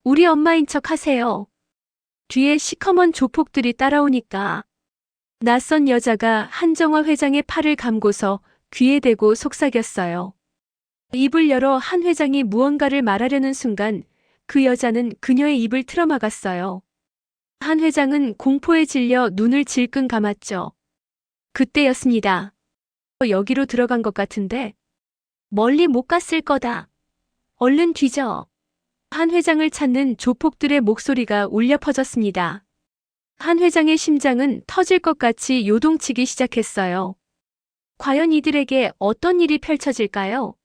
우리 엄마인 척 하세요. 뒤에 시커먼 조폭들이 따라오니까 낯선 여자가 한정화 회장의 팔을 감고서 귀에 대고 속삭였어요. 입을 열어 한 회장이 무언가를 말하려는 순간 그 여자는 그녀의 입을 틀어막았어요. 한 회장은 공포에 질려 눈을 질끈 감았죠. 그때였습니다. 여기로 들어간 것 같은데 멀리 못 갔을 거다. 얼른 뒤져. 한 회장을 찾는 조폭들의 목소리가 울려 퍼졌습니다. 한 회장의 심장은 터질 것 같이 요동치기 시작했어요. 과연 이들에게 어떤 일이 펼쳐질까요?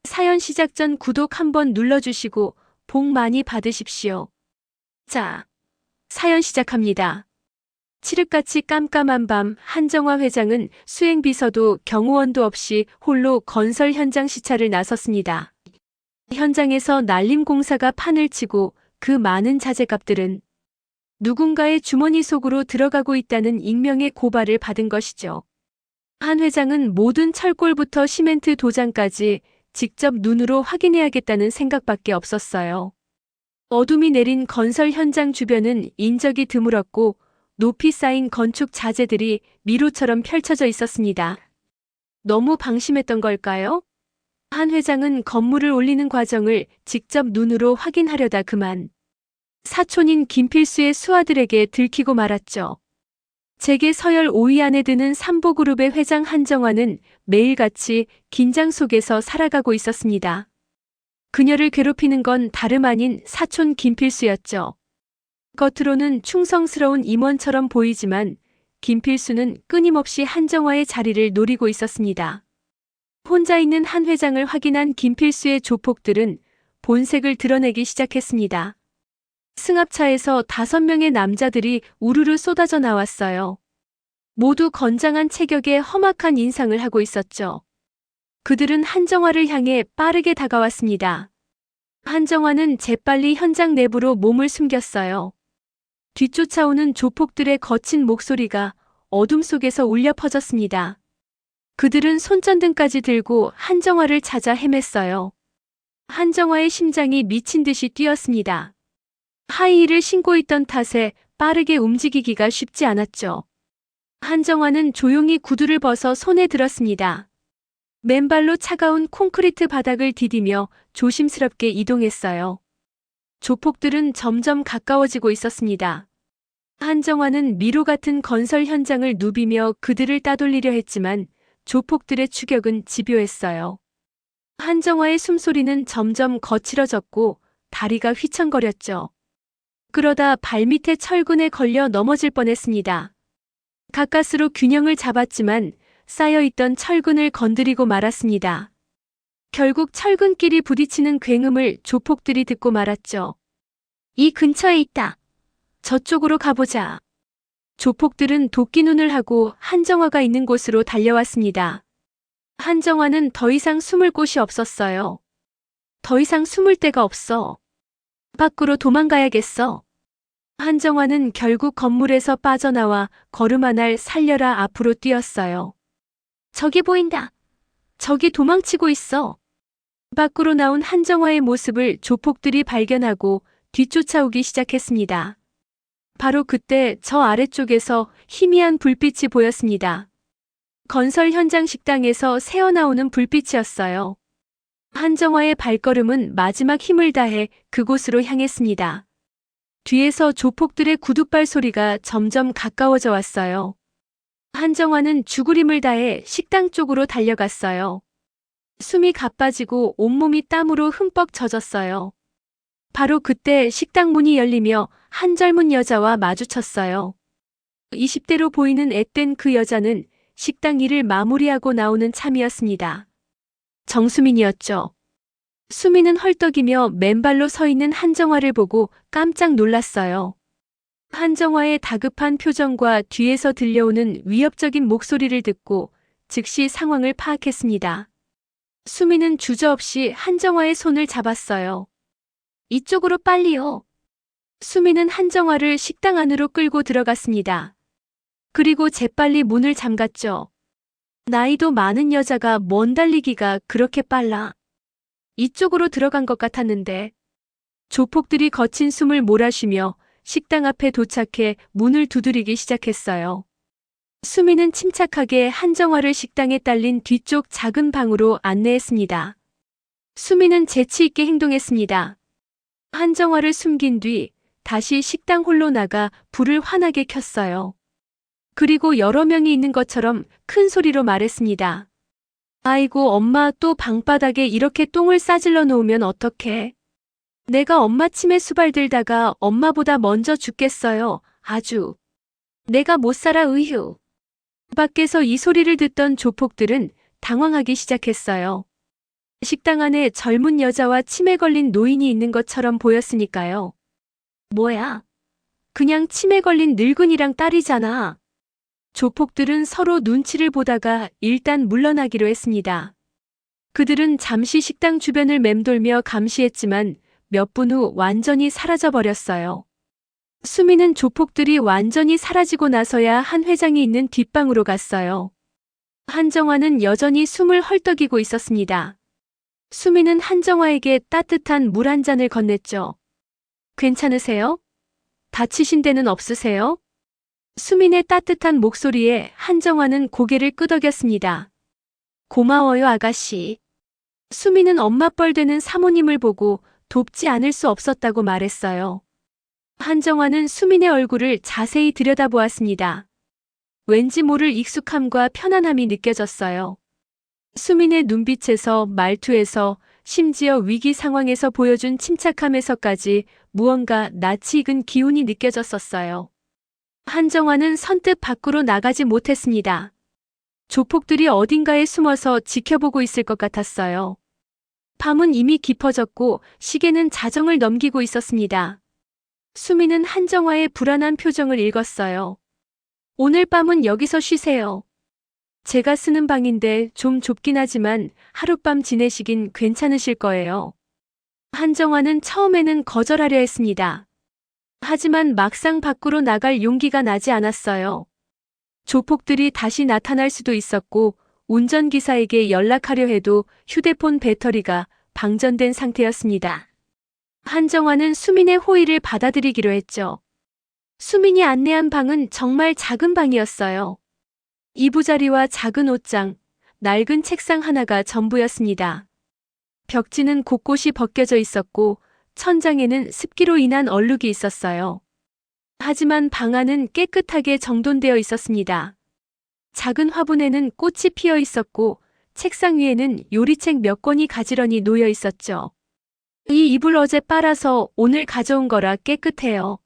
사연 시작 전 구독 한번 눌러주시고 복 많이 받으십시오. 자, 사연 시작합니다. 칠흑같이 깜깜한 밤 한정화 회장은 수행비서도 경호원도 없이 홀로 건설 현장 시찰을 나섰습니다. 현장에서 난림공사가 판을 치고 그 많은 자재값들은 누군가의 주머니 속으로 들어가고 있다는 익명의 고발을 받은 것이죠. 한 회장은 모든 철골부터 시멘트 도장까지 직접 눈으로 확인해야겠다는 생각밖에 없었어요. 어둠이 내린 건설 현장 주변은 인적이 드물었고 높이 쌓인 건축 자재들이 미로처럼 펼쳐져 있었습니다. 너무 방심했던 걸까요? 한 회장은 건물을 올리는 과정을 직접 눈으로 확인하려다 그만 사촌인 김필수의 수하들에게 들키고 말았죠. 재계 서열 5위 안에 드는 삼보그룹의 회장 한정화는 매일같이 긴장 속에서 살아가고 있었습니다. 그녀를 괴롭히는 건 다름 아닌 사촌 김필수였죠. 겉으로는 충성스러운 임원처럼 보이지만 김필수는 끊임없이 한정화의 자리를 노리고 있었습니다. 혼자 있는 한 회장을 확인한 김필수의 조폭들은 본색을 드러내기 시작했습니다. 승합차에서 5명의 남자들이 우르르 쏟아져 나왔어요. 모두 건장한 체격에 험악한 인상을 하고 있었죠. 그들은 한정화를 향해 빠르게 다가왔습니다. 한정화는 재빨리 현장 내부로 몸을 숨겼어요. 뒤쫓아오는 조폭들의 거친 목소리가 어둠 속에서 울려 퍼졌습니다. 그들은 손전등까지 들고 한정화를 찾아 헤맸어요. 한정화의 심장이 미친 듯이 뛰었습니다. 하이힐을 신고 있던 탓에 빠르게 움직이기가 쉽지 않았죠. 한정화는 조용히 구두를 벗어 손에 들었습니다. 맨발로 차가운 콘크리트 바닥을 디디며 조심스럽게 이동했어요. 조폭들은 점점 가까워지고 있었습니다. 한정화는 미로 같은 건설 현장을 누비며 그들을 따돌리려 했지만 조폭들의 추격은 집요했어요. 한정화의 숨소리는 점점 거칠어졌고 다리가 휘청거렸죠. 그러다 발밑에 철근에 걸려 넘어질 뻔했습니다. 가까스로 균형을 잡았지만 쌓여있던 철근을 건드리고 말았습니다. 결국 철근끼리 부딪히는 굉음을 조폭들이 듣고 말았죠. 이 근처에 있다. 저쪽으로 가보자. 조폭들은 도끼눈을 하고 한정화가 있는 곳으로 달려왔습니다. 한정화는 더 이상 숨을 곳이 없었어요. 더 이상 숨을 데가 없어. 밖으로 도망가야겠어. 한정화는 결국 건물에서 빠져나와 걸음 하나를 살려라 앞으로 뛰었어요. 저기 보인다. 저기 도망치고 있어. 밖으로 나온 한정화의 모습을 조폭들이 발견하고 뒤쫓아오기 시작했습니다. 바로 그때 저 아래쪽에서 희미한 불빛이 보였습니다. 건설 현장 식당에서 새어나오는 불빛이었어요. 한정화의 발걸음은 마지막 힘을 다해 그곳으로 향했습니다. 뒤에서 조폭들의 구둣발 소리가 점점 가까워져 왔어요. 한정화는 죽으림을 다해 식당 쪽으로 달려갔어요. 숨이 가빠지고 온몸이 땀으로 흠뻑 젖었어요. 바로 그때 식당 문이 열리며 한 젊은 여자와 마주쳤어요. 20대로 보이는 앳된 그 여자는 식당 일을 마무리하고 나오는 참이었습니다. 정수민이었죠. 수민은 헐떡이며 맨발로 서 있는 한정화를 보고 깜짝 놀랐어요. 한정화의 다급한 표정과 뒤에서 들려오는 위협적인 목소리를 듣고 즉시 상황을 파악했습니다. 수민은 주저없이 한정화의 손을 잡았어요. 이쪽으로 빨리요. 수민은 한정화를 식당 안으로 끌고 들어갔습니다. 그리고 재빨리 문을 잠갔죠. 나이도 많은 여자가 뭔 달리기가 그렇게 빨라. 이쪽으로 들어간 것 같았는데 조폭들이 거친 숨을 몰아쉬며 식당 앞에 도착해 문을 두드리기 시작했어요. 수미는 침착하게 한정화를 식당에 딸린 뒤쪽 작은 방으로 안내했습니다. 수미는 재치 있게 행동했습니다. 한정화를 숨긴 뒤 다시 식당 홀로 나가 불을 환하게 켰어요. 그리고 여러 명이 있는 것처럼 큰 소리로 말했습니다. 아이고, 엄마, 또 방바닥에 이렇게 똥을 싸질러 놓으면 어떡해? 내가 엄마 치매 수발들다가 엄마보다 먼저 죽겠어요. 아주. 내가 못 살아, 으휴. 밖에서 이 소리를 듣던 조폭들은 당황하기 시작했어요. 식당 안에 젊은 여자와 치매 걸린 노인이 있는 것처럼 보였으니까요. 뭐야? 그냥 치매 걸린 늙은이랑 딸이잖아. 조폭들은 서로 눈치를 보다가 일단 물러나기로 했습니다. 그들은 잠시 식당 주변을 맴돌며 감시했지만 몇 분 후 완전히 사라져 버렸어요. 수미는 조폭들이 완전히 사라지고 나서야 한 회장이 있는 뒷방으로 갔어요. 한정화는 여전히 숨을 헐떡이고 있었습니다. 수미는 한정화에게 따뜻한 물 한 잔을 건넸죠. 괜찮으세요? 다치신 데는 없으세요? 수민의 따뜻한 목소리에 한정화는 고개를 끄덕였습니다. 고마워요, 아가씨. 수민은 엄마 뻘되는 사모님을 보고 돕지 않을 수 없었다고 말했어요. 한정화는 수민의 얼굴을 자세히 들여다보았습니다. 왠지 모를 익숙함과 편안함이 느껴졌어요. 수민의 눈빛에서, 말투에서, 심지어 위기 상황에서 보여준 침착함에서까지 무언가 낯이 익은 기운이 느껴졌었어요. 한정화는 선뜻 밖으로 나가지 못했습니다. 조폭들이 어딘가에 숨어서 지켜보고 있을 것 같았어요. 밤은 이미 깊어졌고 시계는 자정을 넘기고 있었습니다. 수미는 한정화의 불안한 표정을 읽었어요. 오늘 밤은 여기서 쉬세요. 제가 쓰는 방인데 좀 좁긴 하지만 하룻밤 지내시긴 괜찮으실 거예요. 한정화는 처음에는 거절하려 했습니다. 하지만 막상 밖으로 나갈 용기가 나지 않았어요. 조폭들이 다시 나타날 수도 있었고 운전기사에게 연락하려 해도 휴대폰 배터리가 방전된 상태였습니다. 한정화는 수민의 호의를 받아들이기로 했죠. 수민이 안내한 방은 정말 작은 방이었어요. 이부자리와 작은 옷장, 낡은 책상 하나가 전부였습니다. 벽지는 곳곳이 벗겨져 있었고 천장에는 습기로 인한 얼룩이 있었어요. 하지만 방 안은 깨끗하게 정돈되어 있었습니다. 작은 화분에는 꽃이 피어 있었고 책상 위에는 요리책 몇 권이 가지런히 놓여 있었죠. 이 이불 어제 빨아서 오늘 가져온 거라 깨끗해요.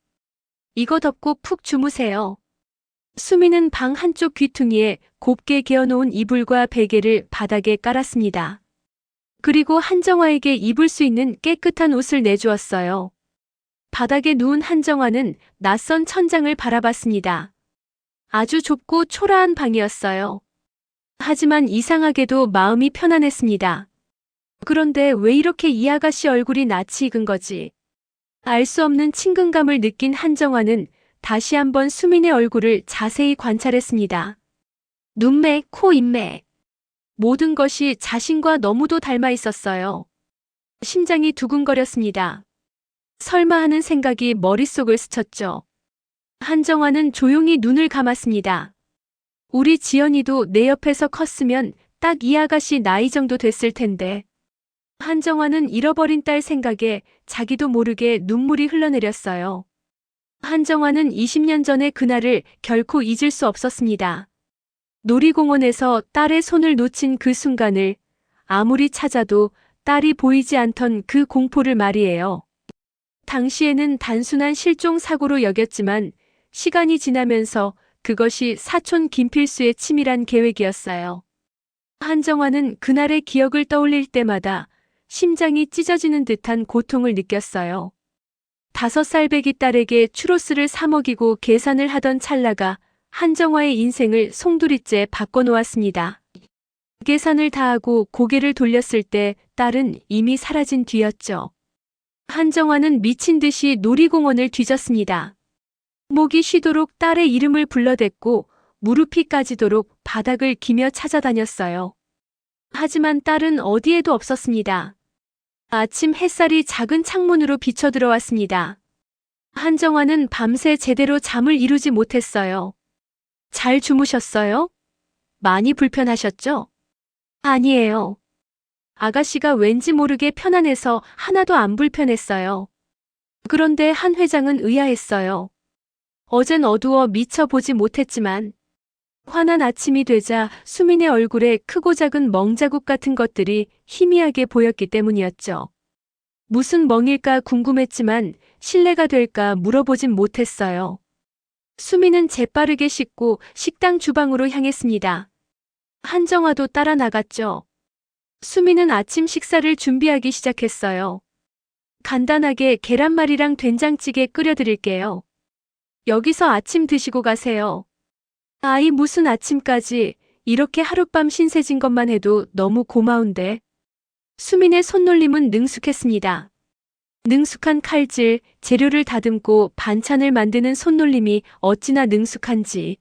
이거 덮고 푹 주무세요. 수미는 방 한쪽 귀퉁이에 곱게 개어놓은 이불과 베개를 바닥에 깔았습니다. 그리고 한정화에게 입을 수 있는 깨끗한 옷을 내주었어요. 바닥에 누운 한정화는 낯선 천장을 바라봤습니다. 아주 좁고 초라한 방이었어요. 하지만 이상하게도 마음이 편안했습니다. 그런데 왜 이렇게 이 아가씨 얼굴이 낯이 익은 거지? 알 수 없는 친근감을 느낀 한정화는 다시 한번 수민의 얼굴을 자세히 관찰했습니다. 눈매, 코, 입매. 모든 것이 자신과 너무도 닮아 있었어요. 심장이 두근거렸습니다. 설마 하는 생각이 머릿속을 스쳤죠. 한정화는 조용히 눈을 감았습니다. 우리 지연이도 내 옆에서 컸으면 딱 이 아가씨 나이 정도 됐을 텐데. 한정화는 잃어버린 딸 생각에 자기도 모르게 눈물이 흘러내렸어요. 한정화는 20년 전의 그날을 결코 잊을 수 없었습니다. 놀이공원에서 딸의 손을 놓친 그 순간을, 아무리 찾아도 딸이 보이지 않던 그 공포를 말이에요. 당시에는 단순한 실종 사고로 여겼지만 시간이 지나면서 그것이 사촌 김필수의 치밀한 계획이었어요. 한정화는 그날의 기억을 떠올릴 때마다 심장이 찢어지는 듯한 고통을 느꼈어요. 5살 배기 딸에게 추로스를 사 먹이고 계산을 하던 찰나가 한정화의 인생을 송두리째 바꿔놓았습니다. 계산을 다하고 고개를 돌렸을 때 딸은 이미 사라진 뒤였죠. 한정화는 미친 듯이 놀이공원을 뒤졌습니다. 목이 쉬도록 딸의 이름을 불러댔고 무릎이 까지도록 바닥을 기며 찾아다녔어요. 하지만 딸은 어디에도 없었습니다. 아침 햇살이 작은 창문으로 비쳐 들어왔습니다. 한정화는 밤새 제대로 잠을 이루지 못했어요. 잘 주무셨어요? 많이 불편하셨죠? 아니에요. 아가씨가 왠지 모르게 편안해서 하나도 안 불편했어요. 그런데 한 회장은 의아했어요. 어젠 어두워 미처 보지 못했지만 환한 아침이 되자 수민의 얼굴에 크고 작은 멍자국 같은 것들이 희미하게 보였기 때문이었죠. 무슨 멍일까 궁금했지만 실례가 될까 물어보진 못했어요. 수민은 재빠르게 씻고 식당 주방으로 향했습니다. 한정화도 따라 나갔죠. 수민은 아침 식사를 준비하기 시작했어요. 간단하게 계란말이랑 된장찌개 끓여드릴게요. 여기서 아침 드시고 가세요. 아이 무슨 아침까지 이렇게 하룻밤 신세진 것만 해도 너무 고마운데. 수민의 손놀림은 능숙했습니다. 능숙한 칼질, 재료를 다듬고 반찬을 만드는 손놀림이 어찌나 능숙한지.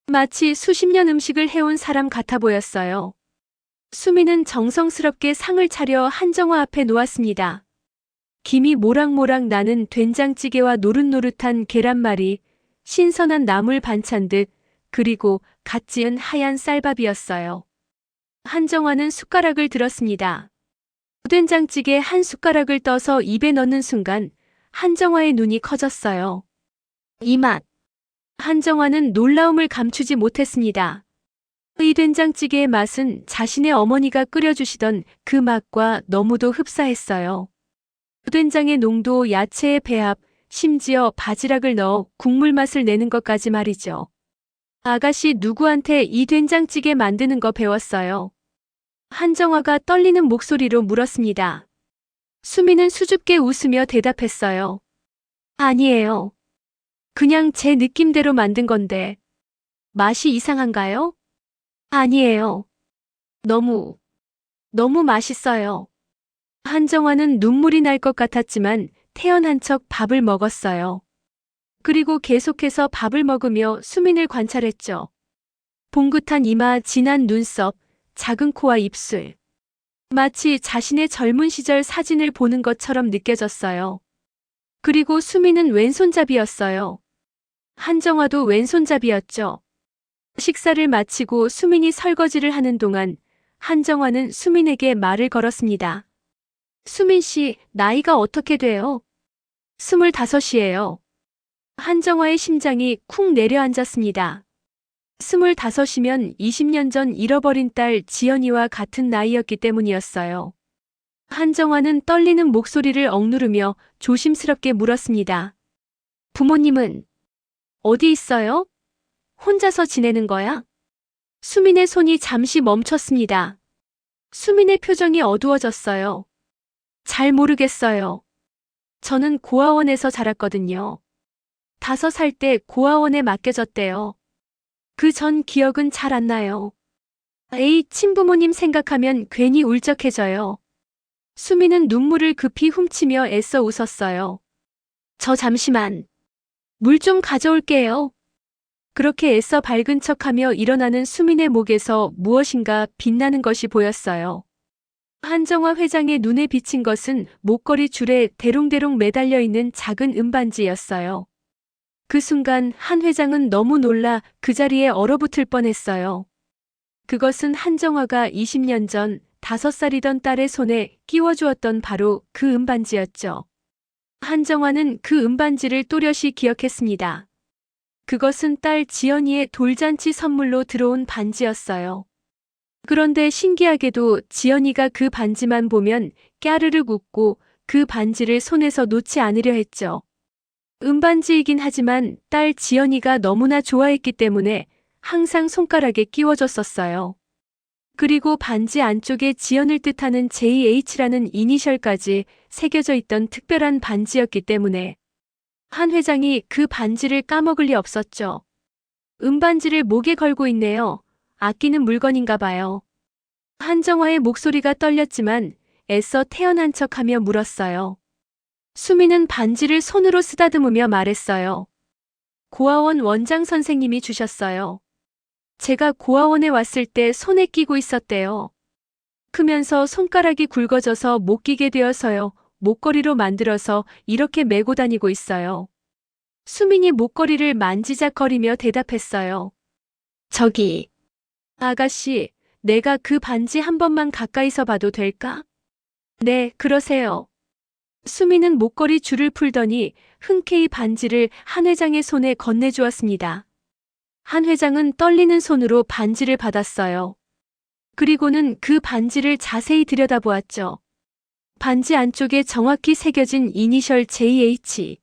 마치 수십 년 음식을 해온 사람 같아 보였어요. 수민은 정성스럽게 상을 차려 한정화 앞에 놓았습니다. 김이 모락모락 나는 된장찌개와 노릇노릇한 계란말이, 신선한 나물 반찬 듯, 그리고 갓 지은 하얀 쌀밥이었어요. 한정화는 숟가락을 들었습니다. 된장찌개 한 숟가락을 떠서 입에 넣는 순간 한정화의 눈이 커졌어요. 이 맛. 한정화는 놀라움을 감추지 못했습니다. 이 된장찌개의 맛은 자신의 어머니가 끓여주시던 그 맛과 너무도 흡사했어요. 된장의 농도, 야채의 배합, 심지어 바지락을 넣어 국물 맛을 내는 것까지 말이죠. 아가씨 누구한테 이 된장찌개 만드는 거 배웠어요? 한정화가 떨리는 목소리로 물었습니다. 수민은 수줍게 웃으며 대답했어요. 아니에요. 그냥 제 느낌대로 만든 건데. 맛이 이상한가요? 아니에요. 너무 맛있어요. 한정화는 눈물이 날 것 같았지만 태연한 척 밥을 먹었어요. 그리고 계속해서 밥을 먹으며 수민을 관찰했죠. 봉긋한 이마, 진한 눈썹, 작은 코와 입술. 마치 자신의 젊은 시절 사진을 보는 것처럼 느껴졌어요. 그리고 수민은 왼손잡이였어요. 한정화도 왼손잡이였죠. 식사를 마치고 수민이 설거지를 하는 동안 한정화는 수민에게 말을 걸었습니다. 수민 씨, 나이가 어떻게 돼요? 25이에요. 한정화의 심장이 쿵 내려앉았습니다. 25이면 20년 전 잃어버린 딸 지연이와 같은 나이였기 때문이었어요. 한정화는 떨리는 목소리를 억누르며 조심스럽게 물었습니다. 부모님은 어디 있어요? 혼자서 지내는 거야? 수민의 손이 잠시 멈췄습니다. 수민의 표정이 어두워졌어요. 잘 모르겠어요. 저는 고아원에서 자랐거든요. 5살 때 고아원에 맡겨졌대요. 그 전 기억은 잘 안 나요. 에이, 친부모님 생각하면 괜히 울적해져요. 수민은 눈물을 급히 훔치며 애써 웃었어요. 저 잠시만. 물 좀 가져올게요. 그렇게 애써 밝은 척하며 일어나는 수민의 목에서 무엇인가 빛나는 것이 보였어요. 한정화 회장의 눈에 비친 것은 목걸이 줄에 대롱대롱 매달려 있는 작은 은반지였어요. 그 순간 한 회장은 너무 놀라 그 자리에 얼어붙을 뻔했어요. 그것은 한정화가 20년 전 5살이던 딸의 손에 끼워주었던 바로 그 은반지였죠. 한정화는 그 은반지를 또렷이 기억했습니다. 그것은 딸 지연이의 돌잔치 선물로 들어온 반지였어요. 그런데 신기하게도 지연이가 그 반지만 보면 까르르 웃고 그 반지를 손에서 놓지 않으려 했죠. 은반지이긴 하지만 딸 지연이가 너무나 좋아했기 때문에 항상 손가락에 끼워줬었어요. 그리고 반지 안쪽에 지연을 뜻하는 JH라는 이니셜까지 새겨져 있던 특별한 반지였기 때문에 한 회장이 그 반지를 까먹을 리 없었죠. 은반지를 목에 걸고 있네요. 아끼는 물건인가 봐요. 한정화의 목소리가 떨렸지만 애써 태연한 척하며 물었어요. 수민은 반지를 손으로 쓰다듬으며 말했어요. 고아원 원장 선생님이 주셨어요. 제가 고아원에 왔을 때 손에 끼고 있었대요. 크면서 손가락이 굵어져서 못 끼게 되어서요. 목걸이로 만들어서 이렇게 메고 다니고 있어요. 수민이 목걸이를 만지작거리며 대답했어요. 저기, 아가씨, 내가 그 반지 한 번만 가까이서 봐도 될까? 네, 그러세요. 수민은 목걸이 줄을 풀더니 흔쾌히 반지를 한 회장의 손에 건네주었습니다. 한 회장은 떨리는 손으로 반지를 받았어요. 그리고는 그 반지를 자세히 들여다보았죠. 반지 안쪽에 정확히 새겨진 이니셜 JH.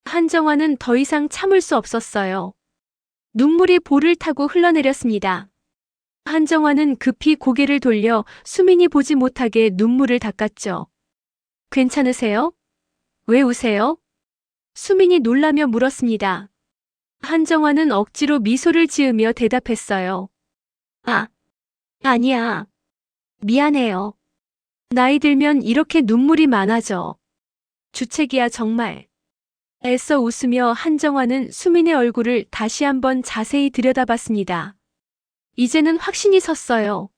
한정화는 더 이상 참을 수 없었어요. 눈물이 볼을 타고 흘러내렸습니다. 한정화는 급히 고개를 돌려 수민이 보지 못하게 눈물을 닦았죠. 괜찮으세요? 왜 우세요? 수민이 놀라며 물었습니다. 한정화는 억지로 미소를 지으며 대답했어요. 아니야. 미안해요. 나이 들면 이렇게 눈물이 많아져. 주책이야 정말. 애써 웃으며 한정화는 수민의 얼굴을 다시 한번 자세히 들여다봤습니다. 이제는 확신이 섰어요.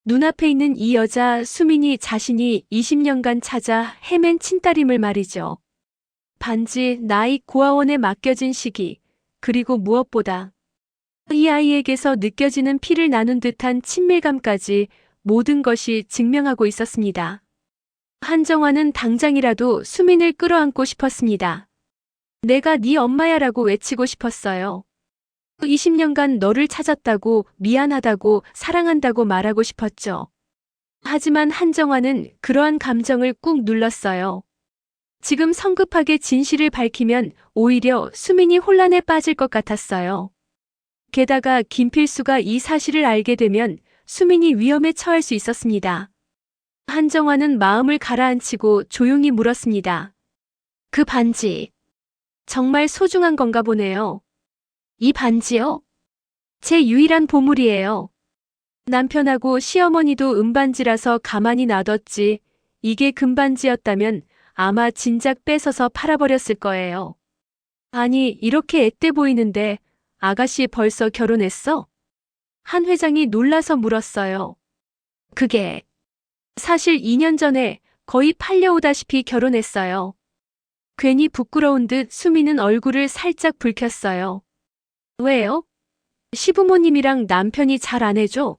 눈앞에 있는 이 여자 수민이 자신이 20년간 찾아 헤맨 친딸임을 말이죠. 반지, 나이, 고아원에 맡겨진 시기, 그리고 무엇보다 이 아이에게서 느껴지는 피를 나눈 듯한 친밀감까지 모든 것이 증명하고 있었습니다. 한정화는 당장이라도 수민을 끌어안고 싶었습니다. 내가 네 엄마야라고 외치고 싶었어요. 20년간 너를 찾았다고, 미안하다고, 사랑한다고 말하고 싶었죠. 하지만 한정화는 그러한 감정을 꾹 눌렀어요. 지금 성급하게 진실을 밝히면 오히려 수민이 혼란에 빠질 것 같았어요. 게다가 김필수가 이 사실을 알게 되면 수민이 위험에 처할 수 있었습니다. 한정화는 마음을 가라앉히고 조용히 물었습니다. 그 반지, 정말 소중한 건가 보네요. 이 반지요? 제 유일한 보물이에요. 남편하고 시어머니도 은반지라서 가만히 놔뒀지, 이게 금반지였다면 아마 진작 뺏어서 팔아버렸을 거예요. 아니, 이렇게 앳돼 보이는데 아가씨 벌써 결혼했어? 한 회장이 놀라서 물었어요. 그게 사실 2년 전에 거의 팔려오다시피 결혼했어요. 괜히 부끄러운 듯 수미는 얼굴을 살짝 붉혔어요. 왜요? 시부모님이랑 남편이 잘 안 해줘?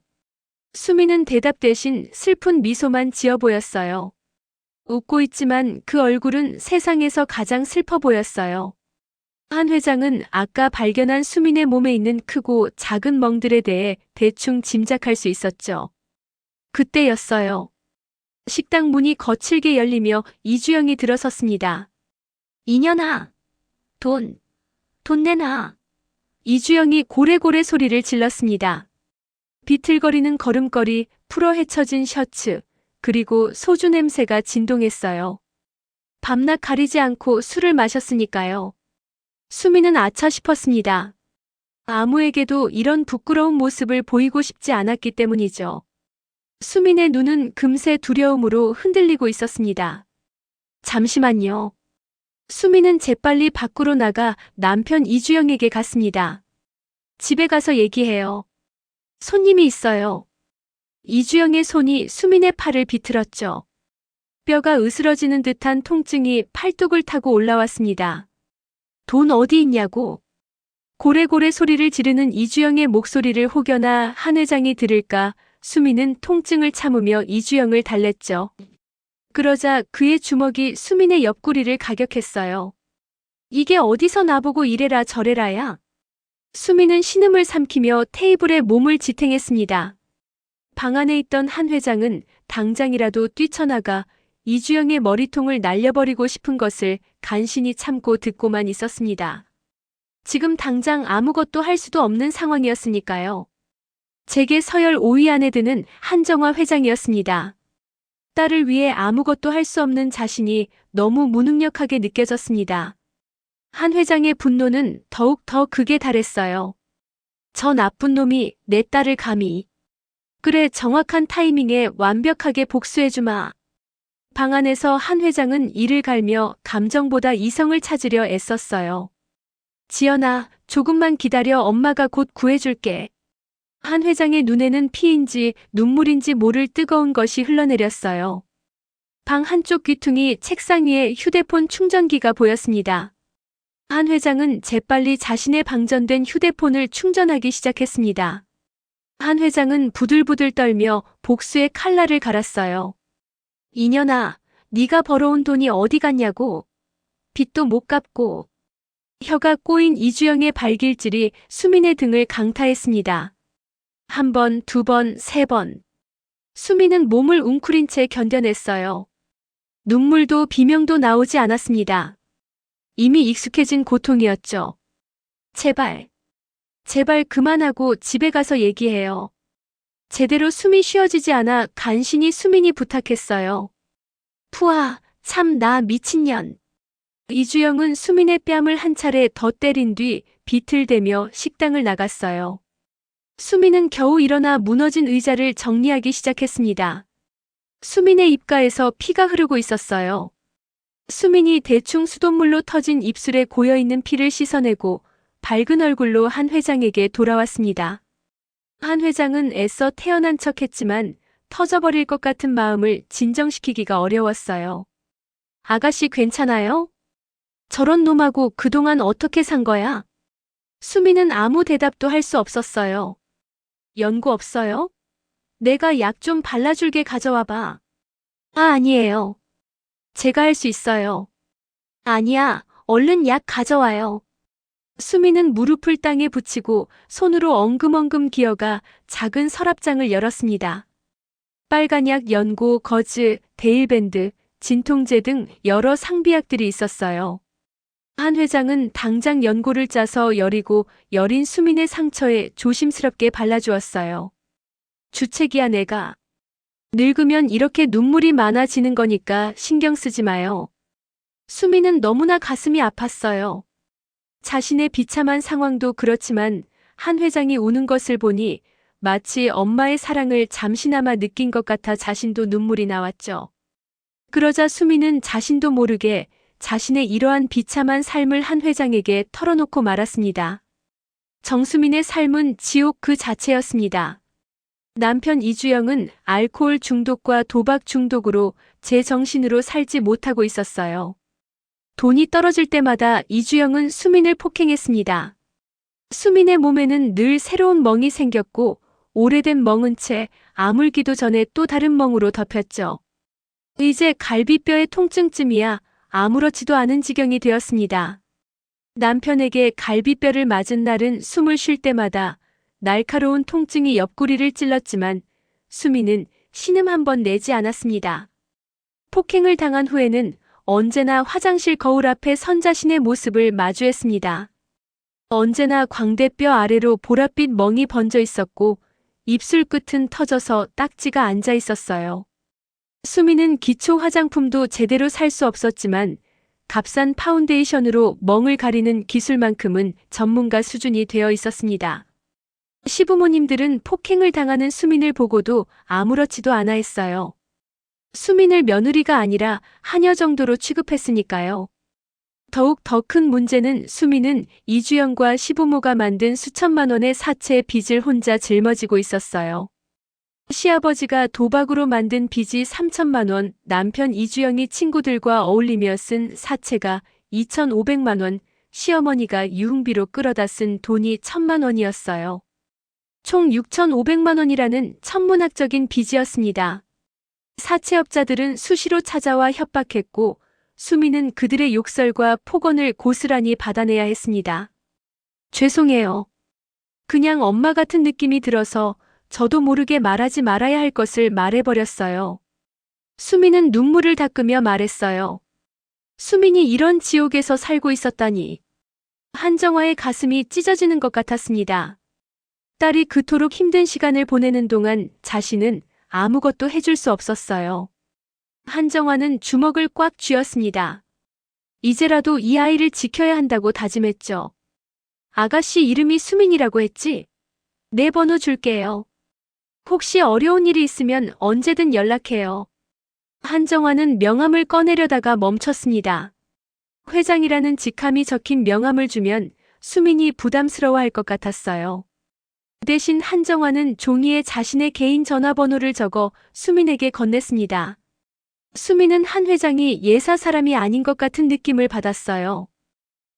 수미는 대답 대신 슬픈 미소만 지어 보였어요. 웃고 있지만 그 얼굴은 세상에서 가장 슬퍼 보였어요. 한 회장은 아까 발견한 수민의 몸에 있는 크고 작은 멍들에 대해 대충 짐작할 수 있었죠. 그때였어요. 식당 문이 거칠게 열리며 이주영이 들어섰습니다. 이년아, 돈 내놔. 이주영이 고래고래 소리를 질렀습니다. 비틀거리는 걸음걸이, 풀어 헤쳐진 셔츠, 그리고 소주 냄새가 진동했어요. 밤낮 가리지 않고 술을 마셨으니까요. 수미는 아차 싶었습니다. 아무에게도 이런 부끄러운 모습을 보이고 싶지 않았기 때문이죠. 수민의 눈은 금세 두려움으로 흔들리고 있었습니다. 잠시만요. 수민은 재빨리 밖으로 나가 남편 이주영에게 갔습니다. 집에 가서 얘기해요. 손님이 있어요. 이주영의 손이 수민의 팔을 비틀었죠. 뼈가 으스러지는 듯한 통증이 팔뚝을 타고 올라왔습니다. 돈 어디 있냐고. 고래고래 소리를 지르는 이주영의 목소리를 혹여나 한 회장이 들을까 수민은 통증을 참으며 이주영을 달랬죠. 그러자 그의 주먹이 수민의 옆구리를 가격했어요. 이게 어디서 나보고 이래라 저래라야. 수민은 신음을 삼키며 테이블에 몸을 지탱했습니다. 방 안에 있던 한 회장은 당장이라도 뛰쳐나가 이주영의 머리통을 날려버리고 싶은 것을 간신히 참고 듣고만 있었습니다. 지금 당장 아무것도 할 수도 없는 상황이었으니까요. 제게 서열 5위 안에 드는 한정화 회장이었습니다. 딸을 위해 아무것도 할 수 없는 자신이 너무 무능력하게 느껴졌습니다. 한 회장의 분노는 더욱 더 극에 달했어요. 저 나쁜 놈이 내 딸을 감히. 그래, 정확한 타이밍에 완벽하게 복수해주마. 방 안에서 한 회장은 이를 갈며 감정보다 이성을 찾으려 애썼어요. 지연아, 조금만 기다려 엄마가 곧 구해줄게. 한 회장의 눈에는 피인지 눈물인지 모를 뜨거운 것이 흘러내렸어요. 방 한쪽 귀퉁이 책상 위에 휴대폰 충전기가 보였습니다. 한 회장은 재빨리 자신의 방전된 휴대폰을 충전하기 시작했습니다. 한 회장은 부들부들 떨며 복수의 칼날을 갈았어요. 이년아, 네가 벌어온 돈이 어디 갔냐고. 빚도 못 갚고. 혀가 꼬인 이주영의 발길질이 수민의 등을 강타했습니다. 한 번, 두 번, 세 번. 수민은 몸을 웅크린 채 견뎌냈어요. 눈물도 비명도 나오지 않았습니다. 이미 익숙해진 고통이었죠. 제발, 제발 그만하고 집에 가서 얘기해요. 제대로 숨이 쉬어지지 않아 간신히 수민이 부탁했어요. 푸아, 참 나 미친년. 이주영은 수민의 뺨을 한 차례 더 때린 뒤 비틀대며 식당을 나갔어요. 수민은 겨우 일어나 무너진 의자를 정리하기 시작했습니다. 수민의 입가에서 피가 흐르고 있었어요. 수민이 대충 수돗물로 터진 입술에 고여있는 피를 씻어내고 밝은 얼굴로 한 회장에게 돌아왔습니다. 한 회장은 애써 태어난 척했지만 터져버릴 것 같은 마음을 진정시키기가 어려웠어요. 아가씨 괜찮아요? 저런 놈하고 그동안 어떻게 산 거야? 수민은 아무 대답도 할 수 없었어요. 연고 없어요? 내가 약 좀 발라줄게 가져와봐. 아니에요. 제가 할 수 있어요. 아니야, 얼른 약 가져와요. 수민은 무릎을 땅에 붙이고 손으로 엉금엉금 기어가 작은 서랍장을 열었습니다. 빨간 약, 연고, 거즈, 데일밴드, 진통제 등 여러 상비약들이 있었어요. 한 회장은 당장 연고를 짜서 여리고 여린 수민의 상처에 조심스럽게 발라주었어요. 주책이야 내가. 늙으면 이렇게 눈물이 많아지는 거니까 신경 쓰지 마요. 수민은 너무나 가슴이 아팠어요. 자신의 비참한 상황도 그렇지만 한 회장이 우는 것을 보니 마치 엄마의 사랑을 잠시나마 느낀 것 같아 자신도 눈물이 나왔죠. 그러자 수민은 자신도 모르게 자신의 이러한 비참한 삶을 한 회장에게 털어놓고 말았습니다. 정수민의 삶은 지옥 그 자체였습니다. 남편 이주영은 알코올 중독과 도박 중독으로 제정신으로 살지 못하고 있었어요. 돈이 떨어질 때마다 이주영은 수민을 폭행했습니다. 수민의 몸에는 늘 새로운 멍이 생겼고 오래된 멍은 채 아물기도 전에 또 다른 멍으로 덮였죠. 이제 갈비뼈의 통증쯤이야 아무렇지도 않은 지경이 되었습니다. 남편에게 갈비뼈를 맞은 날은 숨을 쉴 때마다 날카로운 통증이 옆구리를 찔렀지만 수민은 신음 한 번 내지 않았습니다. 폭행을 당한 후에는 언제나 화장실 거울 앞에 선 자신의 모습을 마주했습니다. 언제나 광대뼈 아래로 보랏빛 멍이 번져 있었고 입술 끝은 터져서 딱지가 앉아 있었어요. 수민은 기초 화장품도 제대로 살 수 없었지만 값싼 파운데이션으로 멍을 가리는 기술만큼은 전문가 수준이 되어 있었습니다. 시부모님들은 폭행을 당하는 수민을 보고도 아무렇지도 않아 했어요. 수민을 며느리가 아니라 하녀 정도로 취급했으니까요. 더욱 더 큰 문제는 수민은 이주영과 시부모가 만든 수천만 원의 사채 빚을 혼자 짊어지고 있었어요. 시아버지가 도박으로 만든 빚이 3천만 원, 남편 이주영이 친구들과 어울리며 쓴 사채가 2,500만 원, 시어머니가 유흥비로 끌어다 쓴 돈이 1,000만 원이었어요. 총 6,500만 원이라는 천문학적인 빚이었습니다. 사채업자들은 수시로 찾아와 협박했고 수민은 그들의 욕설과 폭언을 고스란히 받아내야 했습니다. 죄송해요. 그냥 엄마 같은 느낌이 들어서 저도 모르게 말하지 말아야 할 것을 말해버렸어요. 수민은 눈물을 닦으며 말했어요. 수민이 이런 지옥에서 살고 있었다니. 한정화의 가슴이 찢어지는 것 같았습니다. 딸이 그토록 힘든 시간을 보내는 동안 자신은 아무것도 해줄 수 없었어요. 한정화는 주먹을 꽉 쥐었습니다. 이제라도 이 아이를 지켜야 한다고 다짐했죠. 아가씨 이름이 수민이라고 했지? 내 번호 줄게요. 혹시 어려운 일이 있으면 언제든 연락해요. 한정화는 명함을 꺼내려다가 멈췄습니다. 회장이라는 직함이 적힌 명함을 주면 수민이 부담스러워할 것 같았어요. 대신 한정화는 종이에 자신의 개인 전화번호를 적어 수민에게 건넸습니다. 수민은 한 회장이 예사 사람이 아닌 것 같은 느낌을 받았어요.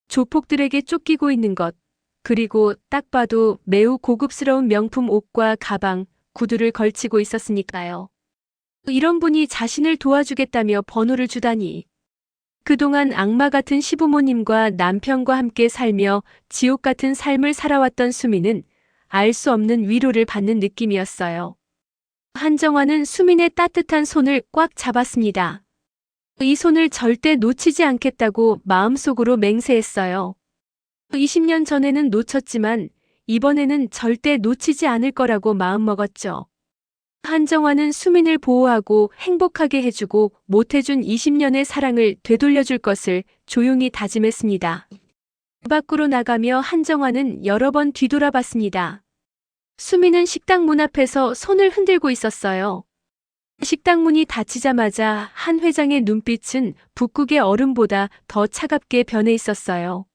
조폭들에게 쫓기고 있는 것, 그리고 딱 봐도 매우 고급스러운 명품 옷과 가방, 구두를 걸치고 있었으니까요. 이런 분이 자신을 도와주겠다며 번호를 주다니. 그동안 악마 같은 시부모님과 남편과 함께 살며 지옥 같은 삶을 살아왔던 수민은 알 수 없는 위로를 받는 느낌이었어요. 한정화는 수민의 따뜻한 손을 꽉 잡았습니다. 이 손을 절대 놓치지 않겠다고 마음속으로 맹세했어요. 20년 전에는 놓쳤지만 이번에는 절대 놓치지 않을 거라고 마음먹었죠. 한정화는 수민을 보호하고 행복하게 해주고 못해준 20년의 사랑을 되돌려줄 것을 조용히 다짐했습니다. 밖으로 나가며 한정화는 여러 번 뒤돌아봤습니다. 수민은 식당 문 앞에서 손을 흔들고 있었어요. 식당 문이 닫히자마자 한 회장의 눈빛은 북극의 얼음보다 더 차갑게 변해 있었어요.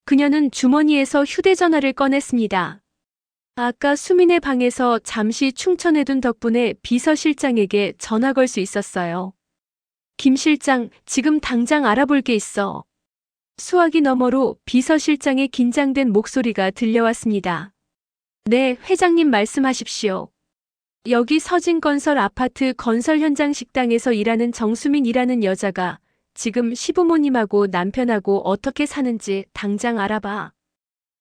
그녀는 주머니에서 휴대전화를 꺼냈습니다. 아까 수민의 방에서 잠시 충천해둔 덕분에 비서실장에게 전화 걸 수 있었어요. 김 실장, 지금 당장 알아볼 게 있어. 수화기 너머로 비서실장의 긴장된 목소리가 들려왔습니다. 네, 회장님 말씀하십시오. 여기 서진건설 아파트 건설 현장 식당에서 일하는 정수민이라는 여자가 지금 시부모님하고 남편하고 어떻게 사는지 당장 알아봐.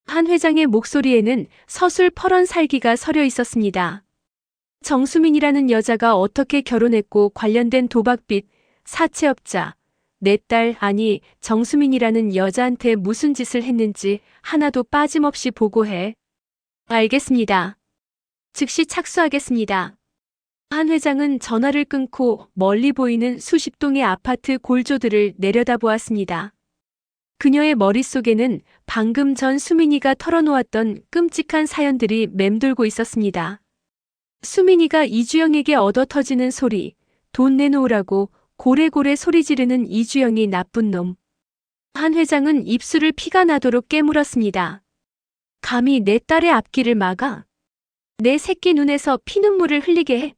한 회장의 목소리에는 서슬퍼런 살기가 서려 있었습니다. 정수민이라는 여자가 어떻게 결혼했고 관련된 도박빚, 사채업자, 내 딸 아니 정수민이라는 여자한테 무슨 짓을 했는지 하나도 빠짐없이 보고해. 알겠습니다. 즉시 착수하겠습니다. 한 회장은 전화를 끊고 멀리 보이는 수십 동의 아파트 골조들을 내려다보았습니다. 그녀의 머릿속에는 방금 전 수민이가 털어놓았던 끔찍한 사연들이 맴돌고 있었습니다. 수민이가 이주영에게 얻어터지는 소리, 돈 내놓으라고 고래고래 소리 지르는 이주영이 나쁜 놈. 한 회장은 입술을 피가 나도록 깨물었습니다. 감히 내 딸의 앞길을 막아? 내 새끼 눈에서 피눈물을 흘리게 해?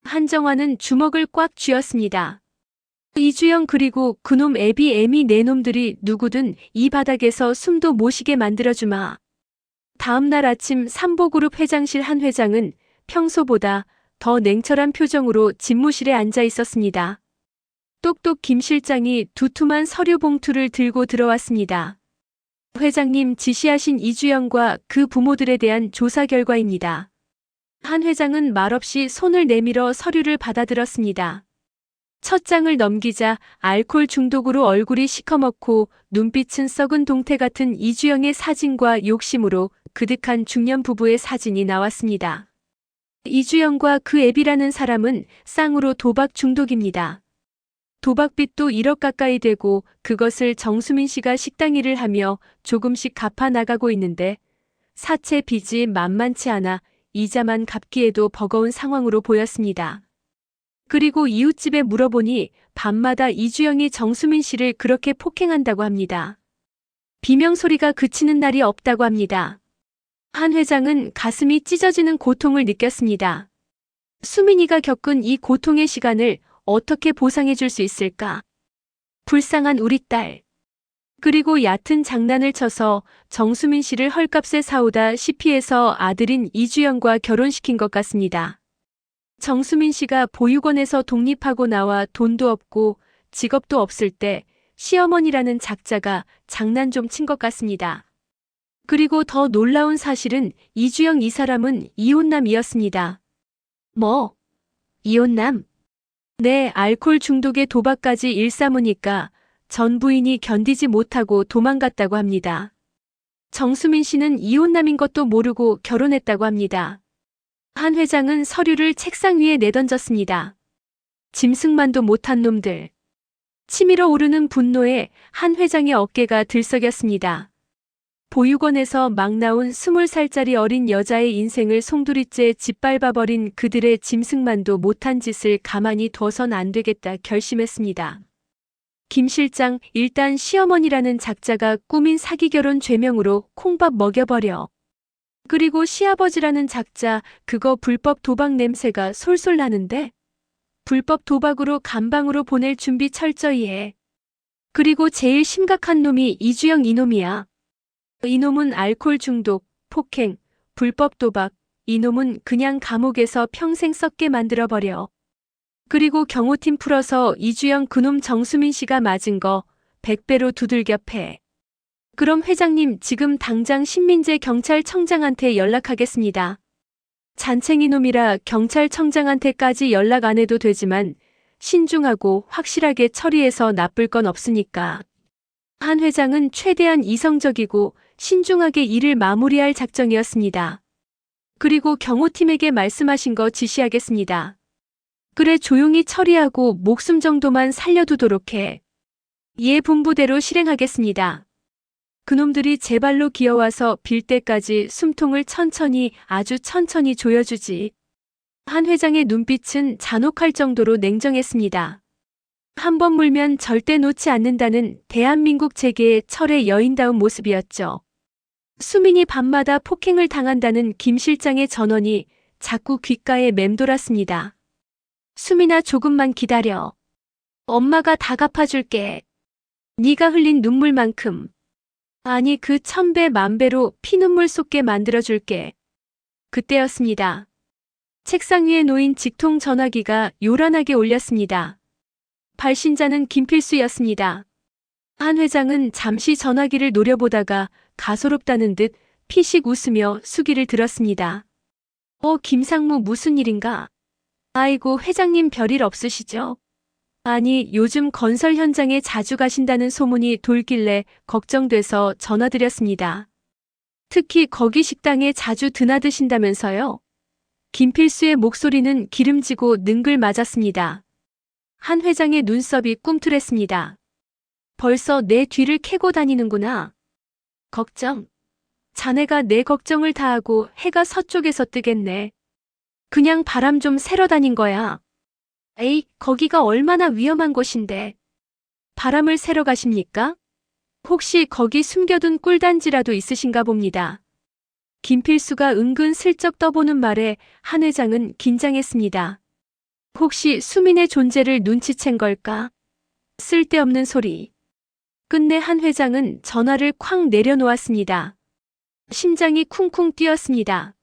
한정화는 주먹을 꽉 쥐었습니다. 이주영 그리고 그놈 애비 애미 네 놈들이 누구든 이 바닥에서 숨도 못 쉬게 만들어주마. 다음 날 아침 삼보그룹 회장실 한 회장은 평소보다 더 냉철한 표정으로 집무실에 앉아 있었습니다. 똑똑 김 실장이 두툼한 서류 봉투를 들고 들어왔습니다. 회장님 지시하신 이주영과 그 부모들에 대한 조사 결과입니다. 한 회장은 말없이 손을 내밀어 서류를 받아들었습니다. 첫 장을 넘기자 알코올 중독으로 얼굴이 시커멓고 눈빛은 썩은 동태 같은 이주영의 사진과 욕심으로 그득한 중년 부부의 사진이 나왔습니다. 이주영과 그 애비라는 사람은 쌍으로 도박 중독입니다. 도박빚도 1억 가까이 되고 그것을 정수민 씨가 식당 일을 하며 조금씩 갚아 나가고 있는데 사채 빚이 만만치 않아 이자만 갚기에도 버거운 상황으로 보였습니다. 그리고 이웃집에 물어보니 밤마다 이주영이 정수민 씨를 그렇게 폭행한다고 합니다. 비명소리가 그치는 날이 없다고 합니다. 한 회장은 가슴이 찢어지는 고통을 느꼈습니다. 수민이가 겪은 이 고통의 시간을 어떻게 보상해 줄 수 있을까? 불쌍한 우리 딸. 그리고 얕은 장난을 쳐서 정수민 씨를 헐값에 사오다 시피해서 아들인 이주영과 결혼시킨 것 같습니다. 정수민 씨가 보육원에서 독립하고 나와 돈도 없고 직업도 없을 때 시어머니라는 작자가 장난 좀 친 것 같습니다. 그리고 더 놀라운 사실은 이주영 이 사람은 이혼남이었습니다. 뭐? 이혼남? 네, 알코올 중독에 도박까지 일삼으니까 전 부인이 견디지 못하고 도망갔다고 합니다. 정수민 씨는 이혼남인 것도 모르고 결혼했다고 합니다. 한 회장은 서류를 책상 위에 내던졌습니다. 짐승만도 못한 놈들. 치밀어 오르는 분노에 한 회장의 어깨가 들썩였습니다. 보육원에서 막 나온 20살짜리 어린 여자의 인생을 송두리째 짓밟아버린 그들의 짐승만도 못한 짓을 가만히 둬선 안 되겠다 결심했습니다. 김 실장, 일단 시어머니라는 작자가 꾸민 사기결혼 죄명으로 콩밥 먹여버려. 그리고 시아버지라는 작자, 그거 불법 도박 냄새가 솔솔 나는데? 불법 도박으로 감방으로 보낼 준비 철저히 해. 그리고 제일 심각한 놈이 이주영 이놈이야. 이놈은 알코올 중독, 폭행, 불법 도박, 이놈은 그냥 감옥에서 평생 썩게 만들어버려. 그리고 경호팀 풀어서 이주영 그놈 정수민 씨가 맞은 거 100배로 두들겨 패. 그럼 회장님 지금 당장 신민재 경찰청장한테 연락하겠습니다. 잔챙이 놈이라 경찰청장한테까지 연락 안 해도 되지만 신중하고 확실하게 처리해서 나쁠 건 없으니까. 한 회장은 최대한 이성적이고 신중하게 일을 마무리할 작정이었습니다. 그리고 경호팀에게 말씀하신 거 지시하겠습니다. 그래 조용히 처리하고 목숨 정도만 살려두도록 해. 예 분부대로 실행하겠습니다. 그놈들이 제 발로 기어와서 빌 때까지 숨통을 천천히 아주 천천히 조여주지. 한 회장의 눈빛은 잔혹할 정도로 냉정했습니다. 한 번 물면 절대 놓지 않는다는 대한민국 재계의 철의 여인다운 모습이었죠. 수민이 밤마다 폭행을 당한다는 김 실장의 전원이 자꾸 귓가에 맴돌았습니다. 수민아 조금만 기다려. 엄마가 다 갚아줄게. 네가 흘린 눈물만큼. 아니 그 1000배 만배로 피눈물 쏟게 만들어줄게. 그때였습니다. 책상 위에 놓인 직통 전화기가 요란하게 울렸습니다. 발신자는 김필수였습니다. 한 회장은 잠시 전화기를 노려보다가 가소롭다는 듯 피식 웃으며 수기를 들었습니다. 김상무 무슨 일인가? 아이고 회장님 별일 없으시죠? 아니 요즘 건설 현장에 자주 가신다는 소문이 돌길래 걱정돼서 전화드렸습니다. 특히 거기 식당에 자주 드나드신다면서요? 김필수의 목소리는 기름지고 능글맞았습니다. 한 회장의 눈썹이 꿈틀했습니다. 벌써 내 뒤를 캐고 다니는구나. 걱정. 자네가 내 걱정을 다 하고 해가 서쪽에서 뜨겠네. 그냥 바람 좀 새러 다닌 거야. 에이, 거기가 얼마나 위험한 곳인데. 바람을 새러 가십니까? 혹시 거기 숨겨둔 꿀단지라도 있으신가 봅니다. 김필수가 은근 슬쩍 떠보는 말에 한 회장은 긴장했습니다. 혹시 수민의 존재를 눈치챈 걸까? 쓸데없는 소리. 끝내 한 회장은 전화를 쾅 내려놓았습니다. 심장이 쿵쿵 뛰었습니다.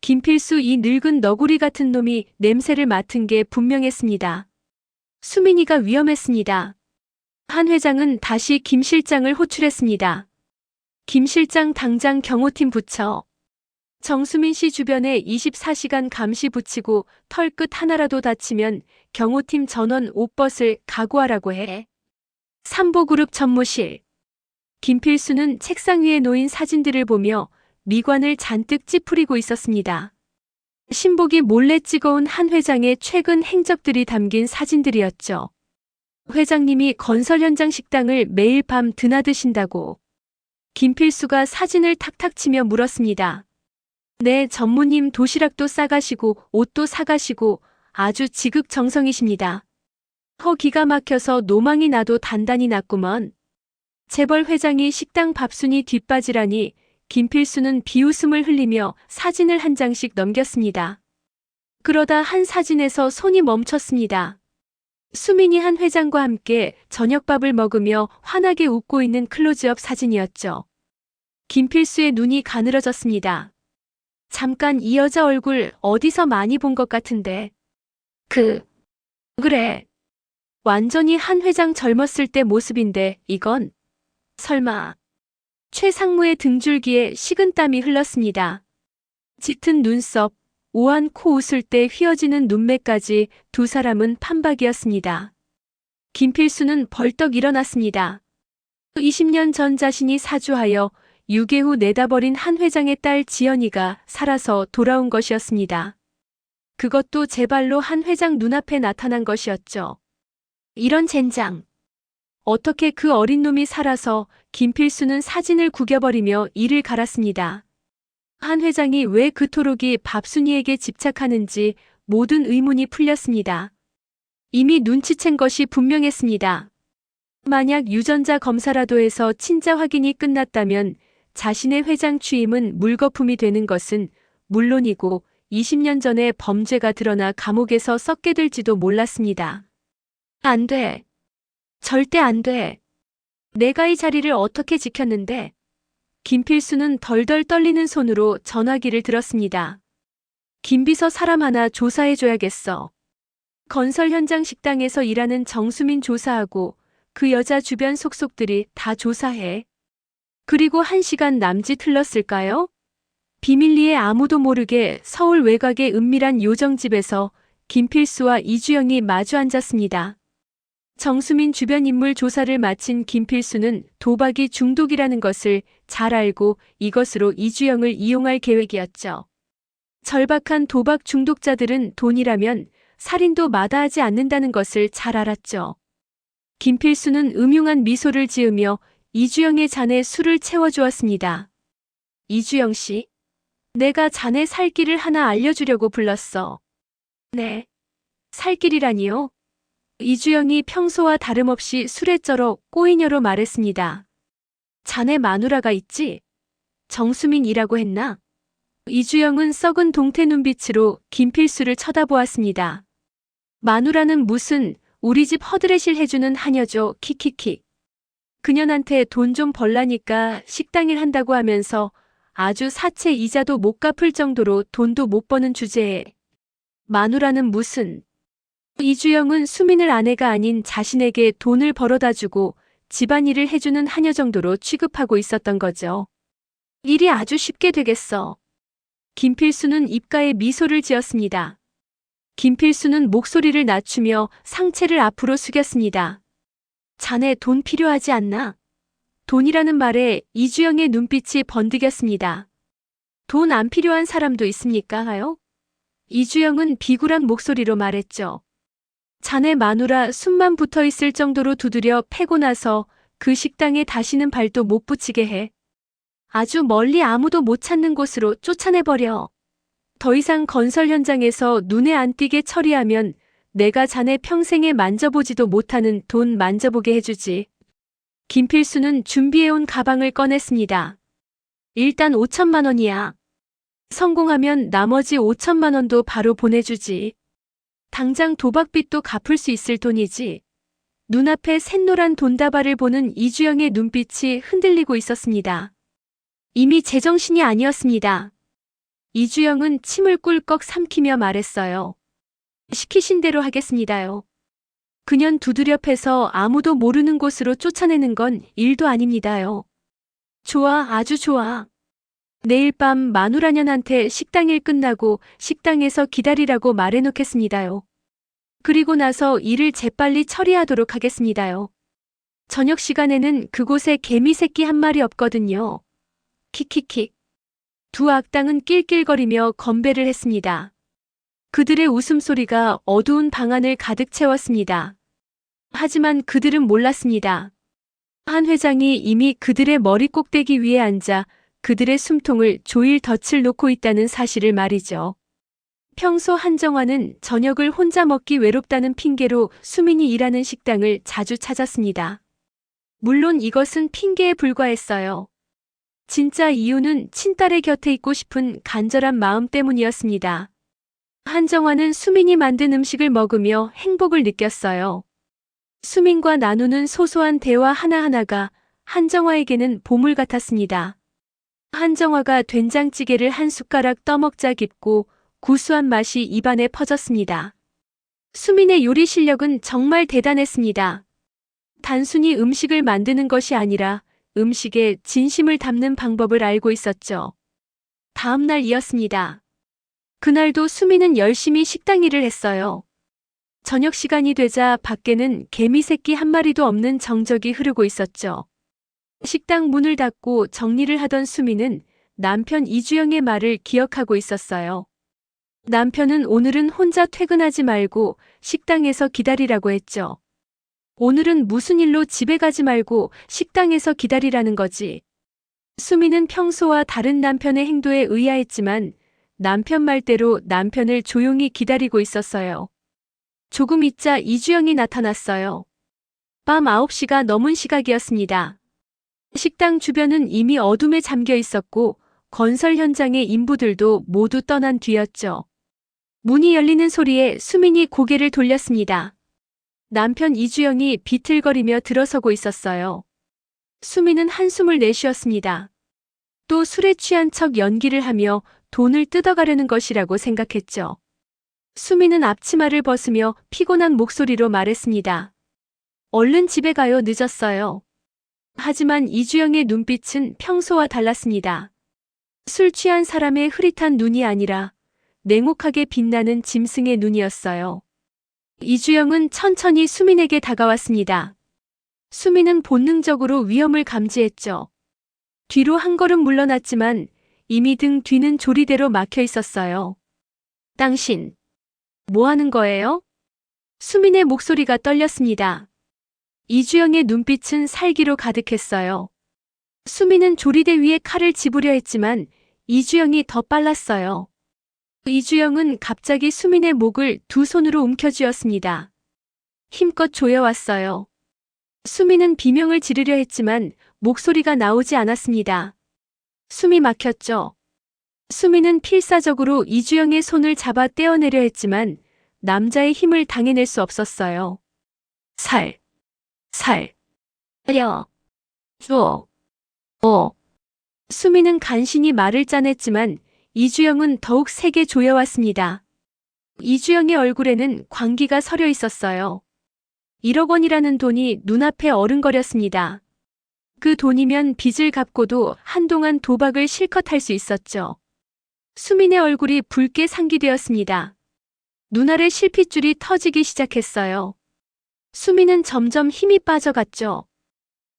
김필수 이 늙은 너구리 같은 놈이 냄새를 맡은 게 분명했습니다. 수민이가 위험했습니다. 한 회장은 다시 김 실장을 호출했습니다. 김 실장 당장 경호팀 붙여. 정수민 씨 주변에 24시간 감시 붙이고 털끝 하나라도 다치면 경호팀 전원 옷벗을 각오하라고 해. 삼보그룹 전무실. 김필수는 책상 위에 놓인 사진들을 보며 미관을 잔뜩 찌푸리고 있었습니다. 신복이 몰래 찍어온 한 회장의 최근 행적들이 담긴 사진들이었죠. 회장님이 건설 현장 식당을 매일 밤 드나드신다고. 김필수가 사진을 탁탁 치며 물었습니다. 네, 전무님 도시락도 싸가시고 옷도 사가시고 아주 지극정성이십니다. 기가 막혀서 노망이 나도 단단히 났구먼. 재벌 회장이 식당 밥순이 뒷바지라니 김필수는 비웃음을 흘리며 사진을 한 장씩 넘겼습니다. 그러다 한 사진에서 손이 멈췄습니다. 수민이 한 회장과 함께 저녁밥을 먹으며 환하게 웃고 있는 클로즈업 사진이었죠. 김필수의 눈이 가늘어졌습니다. 잠깐 이 여자 얼굴 어디서 많이 본 것 같은데. 그래. 완전히 한 회장 젊었을 때 모습인데 이건 설마. 최상무의 등줄기에 식은땀이 흘렀습니다. 짙은 눈썹, 오한 코 웃을 때 휘어지는 눈매까지 두 사람은 판박이었습니다. 김필수는 벌떡 일어났습니다. 20년 전 자신이 사주하여 유괴 후 내다버린 한 회장의 딸 지연이가 살아서 돌아온 것이었습니다. 그것도 제 발로 한 회장 눈앞에 나타난 것이었죠. 이런 젠장. 어떻게 그 어린 놈이 살아서 김필수는 사진을 구겨버리며 이를 갈았습니다. 한 회장이 왜 그토록이 밥순이에게 집착하는지 모든 의문이 풀렸습니다. 이미 눈치챈 것이 분명했습니다. 만약 유전자 검사라도 해서 친자 확인이 끝났다면 자신의 회장 취임은 물거품이 되는 것은 물론이고 20년 전에 범죄가 드러나 감옥에서 썩게 될지도 몰랐습니다. 안 돼. 절대 안 돼. 내가 이 자리를 어떻게 지켰는데? 김필수는 덜덜 떨리는 손으로 전화기를 들었습니다. 김비서 사람 하나 조사해줘야겠어. 건설 현장 식당에서 일하는 정수민 조사하고 그 여자 주변 속속들이 다 조사해. 그리고 1시간 남짓 흘렀을까요? 비밀리에 아무도 모르게 서울 외곽의 은밀한 요정집에서 김필수와 이주영이 마주 앉았습니다. 정수민 주변 인물 조사를 마친 김필수는 도박이 중독이라는 것을 잘 알고 이것으로 이주영을 이용할 계획이었죠. 절박한 도박 중독자들은 돈이라면 살인도 마다하지 않는다는 것을 잘 알았죠. 김필수는 음흉한 미소를 지으며 이주영의 잔에 술을 채워주었습니다. 이주영 씨, 내가 자네 살 길을 하나 알려주려고 불렀어. 네. 살 길이라니요? 이주영이 평소와 다름없이 술에 쩔어 꼬이녀로 말했습니다. 자네 마누라가 있지? 정수민이라고 했나? 이주영은 썩은 동태 눈빛으로 김필수를 쳐다보았습니다. 마누라는 무슨 우리 집 허드렛일 해주는 하녀죠. 킥킥킥. 그년한테 돈 좀 벌라니까 식당일 한다고 하면서 아주 사채 이자도 못 갚을 정도로 돈도 못 버는 주제에 마누라는 무슨. 이주영은 수민을 아내가 아닌 자신에게 돈을 벌어다 주고 집안일을 해주는 하녀 정도로 취급하고 있었던 거죠. 일이 아주 쉽게 되겠어. 김필수는 입가에 미소를 지었습니다. 김필수는 목소리를 낮추며 상체를 앞으로 숙였습니다. 자네 돈 필요하지 않나? 돈이라는 말에 이주영의 눈빛이 번득였습니다. 돈 안 필요한 사람도 있습니까 하요? 이주영은 비굴한 목소리로 말했죠. 자네 마누라 숨만 붙어 있을 정도로 두드려 패고 나서 그 식당에 다시는 발도 못 붙이게 해. 아주 멀리 아무도 못 찾는 곳으로 쫓아내버려. 더 이상 건설 현장에서 눈에 안 띄게 처리하면 내가 자네 평생에 만져보지도 못하는 돈 만져보게 해주지. 김필수는 준비해온 가방을 꺼냈습니다. 일단 5천만 원이야. 성공하면 나머지 5천만 원도 바로 보내주지. 당장 도박빚도 갚을 수 있을 돈이지. 눈앞에 샛노란 돈다발을 보는 이주영의 눈빛이 흔들리고 있었습니다. 이미 제정신이 아니었습니다. 이주영은 침을 꿀꺽 삼키며 말했어요. 시키신 대로 하겠습니다요. 그년 두드려 패서 아무도 모르는 곳으로 쫓아내는 건 일도 아닙니다요. 좋아, 아주 좋아. 내일 밤 마누라년한테 식당일 끝나고 식당에서 기다리라고 말해놓겠습니다요. 그리고 나서 일을 재빨리 처리하도록 하겠습니다요. 저녁 시간에는 그곳에 개미 새끼 한 마리 없거든요. 킥킥킥. 두 악당은 낄낄거리며 건배를 했습니다. 그들의 웃음소리가 어두운 방 안을 가득 채웠습니다. 하지만 그들은 몰랐습니다. 한 회장이 이미 그들의 머리 꼭대기 위에 앉아 그들의 숨통을 조일 덫을 놓고 있다는 사실을 말이죠. 평소 한정화는 저녁을 혼자 먹기 외롭다는 핑계로 수민이 일하는 식당을 자주 찾았습니다. 물론 이것은 핑계에 불과했어요. 진짜 이유는 친딸의 곁에 있고 싶은 간절한 마음 때문이었습니다. 한정화는 수민이 만든 음식을 먹으며 행복을 느꼈어요. 수민과 나누는 소소한 대화 하나하나가 한정화에게는 보물 같았습니다. 한정화가 된장찌개를 한 숟가락 떠먹자 깊고 구수한 맛이 입안에 퍼졌습니다. 수민의 요리 실력은 정말 대단했습니다. 단순히 음식을 만드는 것이 아니라 음식에 진심을 담는 방법을 알고 있었죠. 다음 날이었습니다. 그날도 수민은 열심히 식당 일을 했어요. 저녁 시간이 되자 밖에는 개미 새끼 한 마리도 없는 정적이 흐르고 있었죠. 식당 문을 닫고 정리를 하던 수민은 남편 이주영의 말을 기억하고 있었어요. 남편은 오늘은 혼자 퇴근하지 말고 식당에서 기다리라고 했죠. 오늘은 무슨 일로 집에 가지 말고 식당에서 기다리라는 거지. 수민은 평소와 다른 남편의 행동에 의아했지만 남편 말대로 남편을 조용히 기다리고 있었어요. 조금 있자 이주영이 나타났어요. 밤 9시가 넘은 시각이었습니다. 식당 주변은 이미 어둠에 잠겨 있었고 건설 현장의 인부들도 모두 떠난 뒤였죠. 문이 열리는 소리에 수민이 고개를 돌렸습니다. 남편 이주영이 비틀거리며 들어서고 있었어요. 수민은 한숨을 내쉬었습니다. 또 술에 취한 척 연기를 하며 돈을 뜯어가려는 것이라고 생각했죠. 수민은 앞치마를 벗으며 피곤한 목소리로 말했습니다. 얼른 집에 가요. 늦었어요. 하지만 이주영의 눈빛은 평소와 달랐습니다. 술 취한 사람의 흐릿한 눈이 아니라 냉혹하게 빛나는 짐승의 눈이었어요. 이주영은 천천히 수민에게 다가왔습니다. 수민은 본능적으로 위험을 감지했죠. 뒤로 한 걸음 물러났지만 이미 등 뒤는 조리대로 막혀 있었어요. 당신, 뭐 하는 거예요? 수민의 목소리가 떨렸습니다. 이주영의 눈빛은 살기로 가득했어요. 수민은 조리대 위에 칼을 집으려 했지만 이주영이 더 빨랐어요. 이주영은 갑자기 수민의 목을 두 손으로 움켜쥐었습니다. 힘껏 조여왔어요. 수민은 비명을 지르려 했지만 목소리가 나오지 않았습니다. 숨이 막혔죠. 수민은 필사적으로 이주영의 손을 잡아 떼어내려 했지만 남자의 힘을 당해낼 수 없었어요. 살려, 줘, 수민은 간신히 말을 짜냈지만 이주영은 더욱 세게 조여왔습니다. 이주영의 얼굴에는 광기가 서려 있었어요. 1억 원이라는 돈이 눈앞에 어른거렸습니다. 그 돈이면 빚을 갚고도 한동안 도박을 실컷 할 수 있었죠. 수민의 얼굴이 붉게 상기되었습니다. 눈알의 실핏줄이 터지기 시작했어요. 수민은 점점 힘이 빠져갔죠.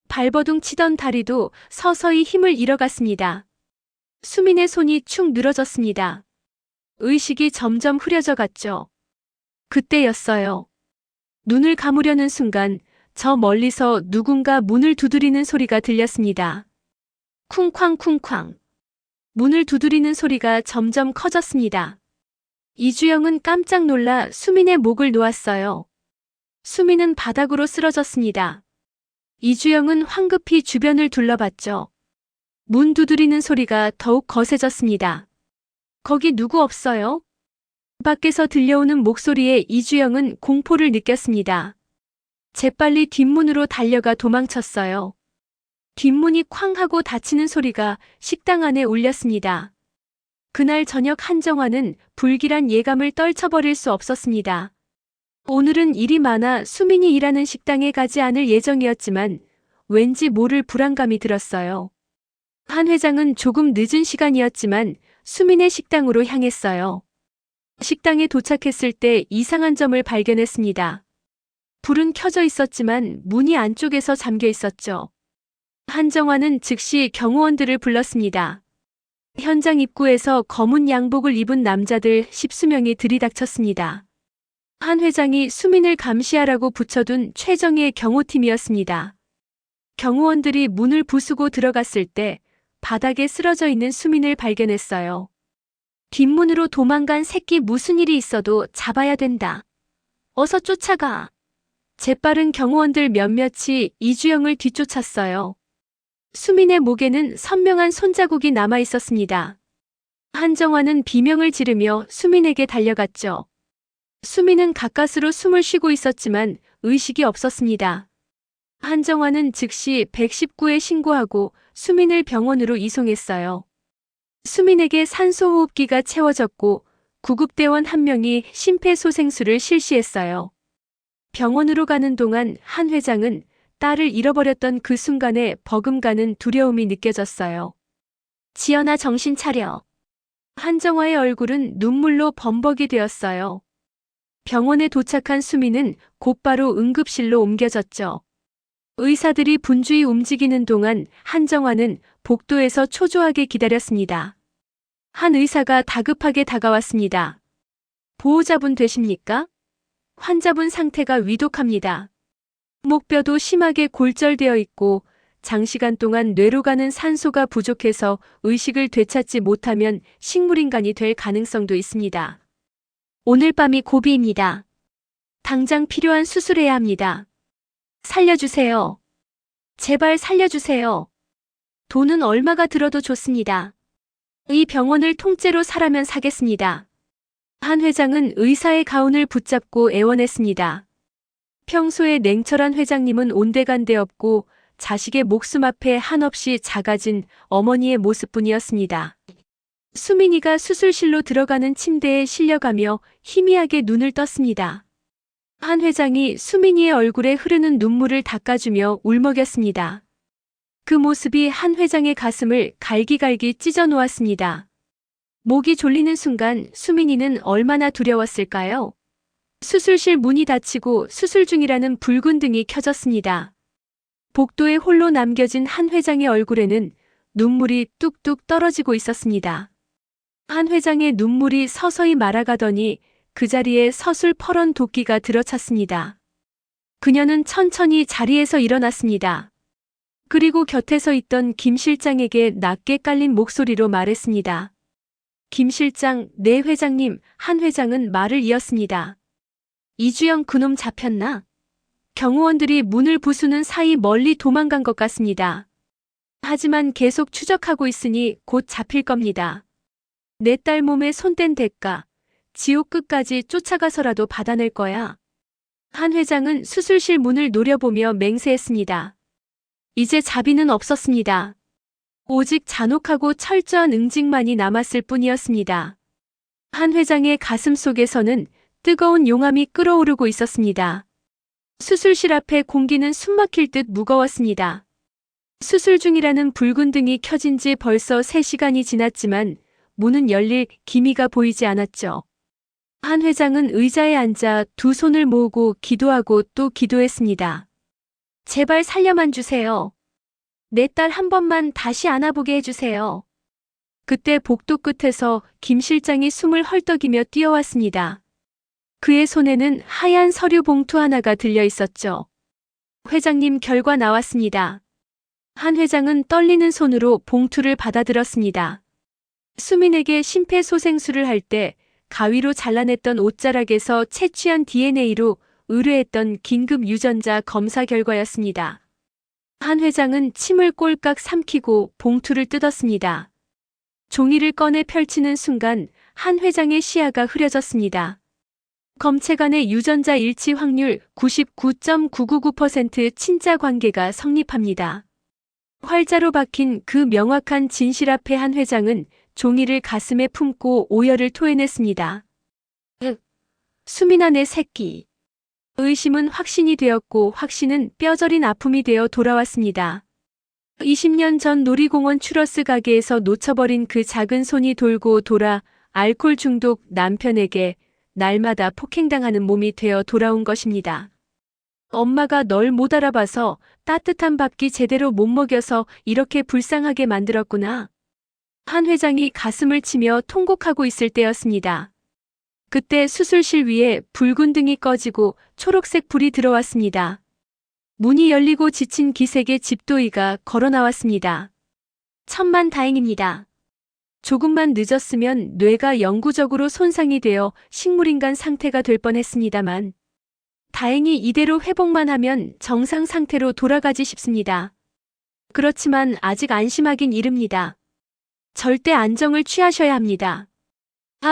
발버둥 치던 다리도 서서히 힘을 잃어갔습니다. 수민의 손이 축 늘어졌습니다. 의식이 점점 흐려져 갔죠. 그때였어요. 눈을 감으려는 순간 저 멀리서 누군가 문을 두드리는 소리가 들렸습니다. 쿵쾅쿵쾅. 문을 두드리는 소리가 점점 커졌습니다. 이주영은 깜짝 놀라 수민의 목을 놓았어요. 수민은 바닥으로 쓰러졌습니다. 이주영은 황급히 주변을 둘러봤죠. 문 두드리는 소리가 더욱 거세졌습니다. 거기 누구 없어요? 밖에서 들려오는 목소리에 이주영은 공포를 느꼈습니다. 재빨리 뒷문으로 달려가 도망쳤어요. 뒷문이 쾅 하고 닫히는 소리가 식당 안에 울렸습니다. 그날 저녁 한정화는 불길한 예감을 떨쳐버릴 수 없었습니다. 오늘은 일이 많아 수민이 일하는 식당에 가지 않을 예정이었지만 왠지 모를 불안감이 들었어요. 한 회장은 조금 늦은 시간이었지만 수민의 식당으로 향했어요. 식당에 도착했을 때 이상한 점을 발견했습니다. 불은 켜져 있었지만 문이 안쪽에서 잠겨 있었죠. 한정화는 즉시 경호원들을 불렀습니다. 현장 입구에서 검은 양복을 입은 남자들 10수명이 들이닥쳤습니다. 한 회장이 수민을 감시하라고 붙여둔 최정예 경호팀이었습니다. 경호원들이 문을 부수고 들어갔을 때 바닥에 쓰러져 있는 수민을 발견했어요. 뒷문으로 도망간 새끼 무슨 일이 있어도 잡아야 된다. 어서 쫓아가. 재빠른 경호원들 몇몇이 이주영을 뒤쫓았어요. 수민의 목에는 선명한 손자국이 남아 있었습니다. 한정화는 비명을 지르며 수민에게 달려갔죠. 수민은 가까스로 숨을 쉬고 있었지만 의식이 없었습니다. 한정화는 즉시 119에 신고하고 수민을 병원으로 이송했어요. 수민에게 산소호흡기가 채워졌고 구급대원 한 명이 심폐소생술을 실시했어요. 병원으로 가는 동안 한 회장은 딸을 잃어버렸던 그 순간에 버금가는 두려움이 느껴졌어요. 지연아, 정신 차려. 한정화의 얼굴은 눈물로 범벅이 되었어요. 병원에 도착한 수민은 곧바로 응급실로 옮겨졌죠. 의사들이 분주히 움직이는 동안 한정화는 복도에서 초조하게 기다렸습니다. 한 의사가 다급하게 다가왔습니다. 보호자분 되십니까? 환자분 상태가 위독합니다. 목뼈도 심하게 골절되어 있고 장시간 동안 뇌로 가는 산소가 부족해서 의식을 되찾지 못하면 식물인간이 될 가능성도 있습니다. 오늘 밤이 고비입니다. 당장 필요한 수술해야 합니다. 살려주세요. 제발 살려주세요. 돈은 얼마가 들어도 좋습니다. 이 병원을 통째로 사라면 사겠습니다. 한 회장은 의사의 가운을 붙잡고 애원했습니다. 평소에 냉철한 회장님은 온데간데 없고 자식의 목숨 앞에 한없이 작아진 어머니의 모습뿐이었습니다. 수민이가 수술실로 들어가는 침대에 실려가며 희미하게 눈을 떴습니다. 한 회장이 수민이의 얼굴에 흐르는 눈물을 닦아주며 울먹였습니다. 그 모습이 한 회장의 가슴을 갈기갈기 찢어 놓았습니다. 목이 졸리는 순간 수민이는 얼마나 두려웠을까요? 수술실 문이 닫히고 수술 중이라는 붉은 등이 켜졌습니다. 복도에 홀로 남겨진 한 회장의 얼굴에는 눈물이 뚝뚝 떨어지고 있었습니다. 한 회장의 눈물이 서서히 말아가더니 그 자리에 서슬퍼런 도끼가 들어찼습니다. 그녀는 천천히 자리에서 일어났습니다. 그리고 곁에 서 있던 김 실장에게 낮게 깔린 목소리로 말했습니다. 김 실장, 네 회장님. 한 회장은 말을 이었습니다. 이주영 그놈 잡혔나? 경호원들이 문을 부수는 사이 멀리 도망간 것 같습니다. 하지만 계속 추적하고 있으니 곧 잡힐 겁니다. 내 딸 몸에 손댄 대가, 지옥 끝까지 쫓아가서라도 받아낼 거야. 한 회장은 수술실 문을 노려보며 맹세했습니다. 이제 자비는 없었습니다. 오직 잔혹하고 철저한 응징만이 남았을 뿐이었습니다. 한 회장의 가슴 속에서는 뜨거운 용암이 끓어오르고 있었습니다. 수술실 앞에 공기는 숨막힐 듯 무거웠습니다. 수술 중이라는 붉은 등이 켜진 지 벌써 3시간이 지났지만 문은 열릴 기미가 보이지 않았죠. 한 회장은 의자에 앉아 두 손을 모으고 기도하고 또 기도했습니다. 제발 살려만 주세요. 내 딸 한 번만 다시 안아보게 해주세요. 그때 복도 끝에서 김 실장이 숨을 헐떡이며 뛰어왔습니다. 그의 손에는 하얀 서류 봉투 하나가 들려 있었죠. 회장님, 결과 나왔습니다. 한 회장은 떨리는 손으로 봉투를 받아들었습니다. 수민에게 심폐소생술을 할 때 가위로 잘라냈던 옷자락에서 채취한 DNA로 의뢰했던 긴급 유전자 검사 결과였습니다. 한 회장은 침을 꼴깍 삼키고 봉투를 뜯었습니다. 종이를 꺼내 펼치는 순간 한 회장의 시야가 흐려졌습니다. 검체간의 유전자 일치 확률 99.999% 친자 관계가 성립합니다. 활자로 박힌 그 명확한 진실 앞에 한 회장은 종이를 가슴에 품고 오열을 토해냈습니다. 수민아 내 새끼. 의심은 확신이 되었고 확신은 뼈저린 아픔이 되어 돌아왔습니다. 20년 전 놀이공원 추러스 가게에서 놓쳐버린 그 작은 손이 돌고 돌아 알코올 중독 남편에게 날마다 폭행당하는 몸이 되어 돌아온 것입니다. 엄마가 널 못 알아봐서 따뜻한 밥기 제대로 못 먹여서 이렇게 불쌍하게 만들었구나. 한 회장이 가슴을 치며 통곡하고 있을 때였습니다. 그때 수술실 위에 붉은 등이 꺼지고 초록색 불이 들어왔습니다. 문이 열리고 지친 기색의 집도이가 걸어 나왔습니다. 천만 다행입니다. 조금만 늦었으면 뇌가 영구적으로 손상이 되어 식물인간 상태가 될 뻔했습니다만 다행히 이대로 회복만 하면 정상 상태로 돌아가지 싶습니다. 그렇지만 아직 안심하긴 이릅니다. 절대 안정을 취하셔야 합니다.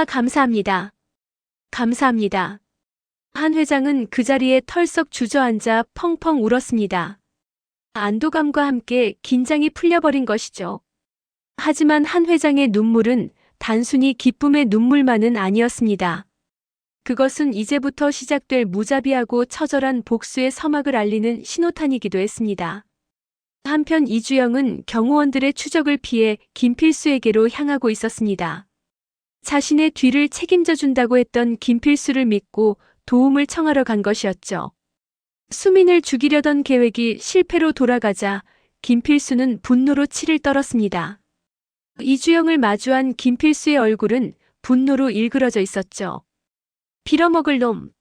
감사합니다. 감사합니다. 한 회장은 그 자리에 털썩 주저앉아 펑펑 울었습니다. 안도감과 함께 긴장이 풀려버린 것이죠. 하지만 한 회장의 눈물은 단순히 기쁨의 눈물만은 아니었습니다. 그것은 이제부터 시작될 무자비하고 처절한 복수의 서막을 알리는 신호탄이기도 했습니다. 한편 이주영은 경호원들의 추적을 피해 김필수에게로 향하고 있었습니다. 자신의 뒤를 책임져 준다고 했던 김필수를 믿고 도움을 청하러 간 것이었죠. 수민을 죽이려던 계획이 실패로 돌아가자 김필수는 분노로 치를 떨었습니다. 이주영을 마주한 김필수의 얼굴은 분노로 일그러져 있었죠. 빌어먹을 놈.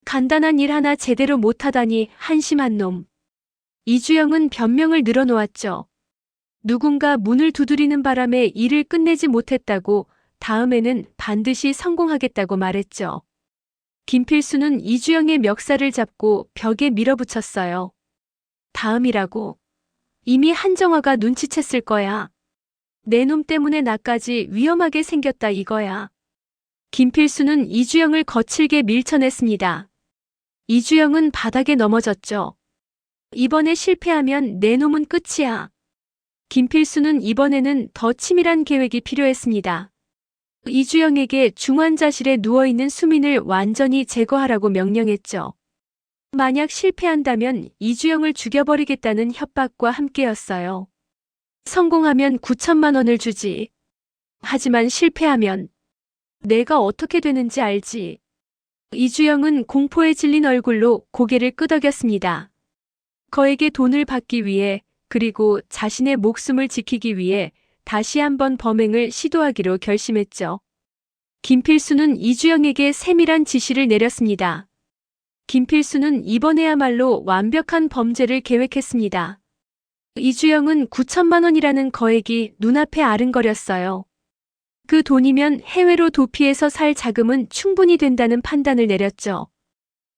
간단한 일 하나 제대로 못하다니 한심한 놈. 이주영은 변명을 늘어놓았죠. 누군가 문을 두드리는 바람에 일을 끝내지 못했다고 다음에는 반드시 성공하겠다고 말했죠. 김필수는 이주영의 멱살을 잡고 벽에 밀어붙였어요. 다음이라고. 이미 한정화가 눈치챘을 거야. 내 놈 때문에 나까지 위험하게 생겼다 이거야. 김필수는 이주영을 거칠게 밀쳐냈습니다. 이주영은 바닥에 넘어졌죠. 이번에 실패하면 내 놈은 끝이야. 김필수는 이번에는 더 치밀한 계획이 필요했습니다. 이주영에게 중환자실에 누워있는 수민을 완전히 제거하라고 명령했죠. 만약 실패한다면 이주영을 죽여버리겠다는 협박과 함께였어요. 성공하면 9천만 원을 주지. 하지만 실패하면 내가 어떻게 되는지 알지. 이주영은 공포에 질린 얼굴로 고개를 끄덕였습니다. 거에게 돈을 받기 위해 그리고 자신의 목숨을 지키기 위해 다시 한번 범행을 시도하기로 결심했죠. 김필수는 이주영에게 세밀한 지시를 내렸습니다. 김필수는 이번에야말로 완벽한 범죄를 계획했습니다. 이주영은 9천만 원이라는 거액이 눈앞에 아른거렸어요. 그 돈이면 해외로 도피해서 살 자금은 충분히 된다는 판단을 내렸죠.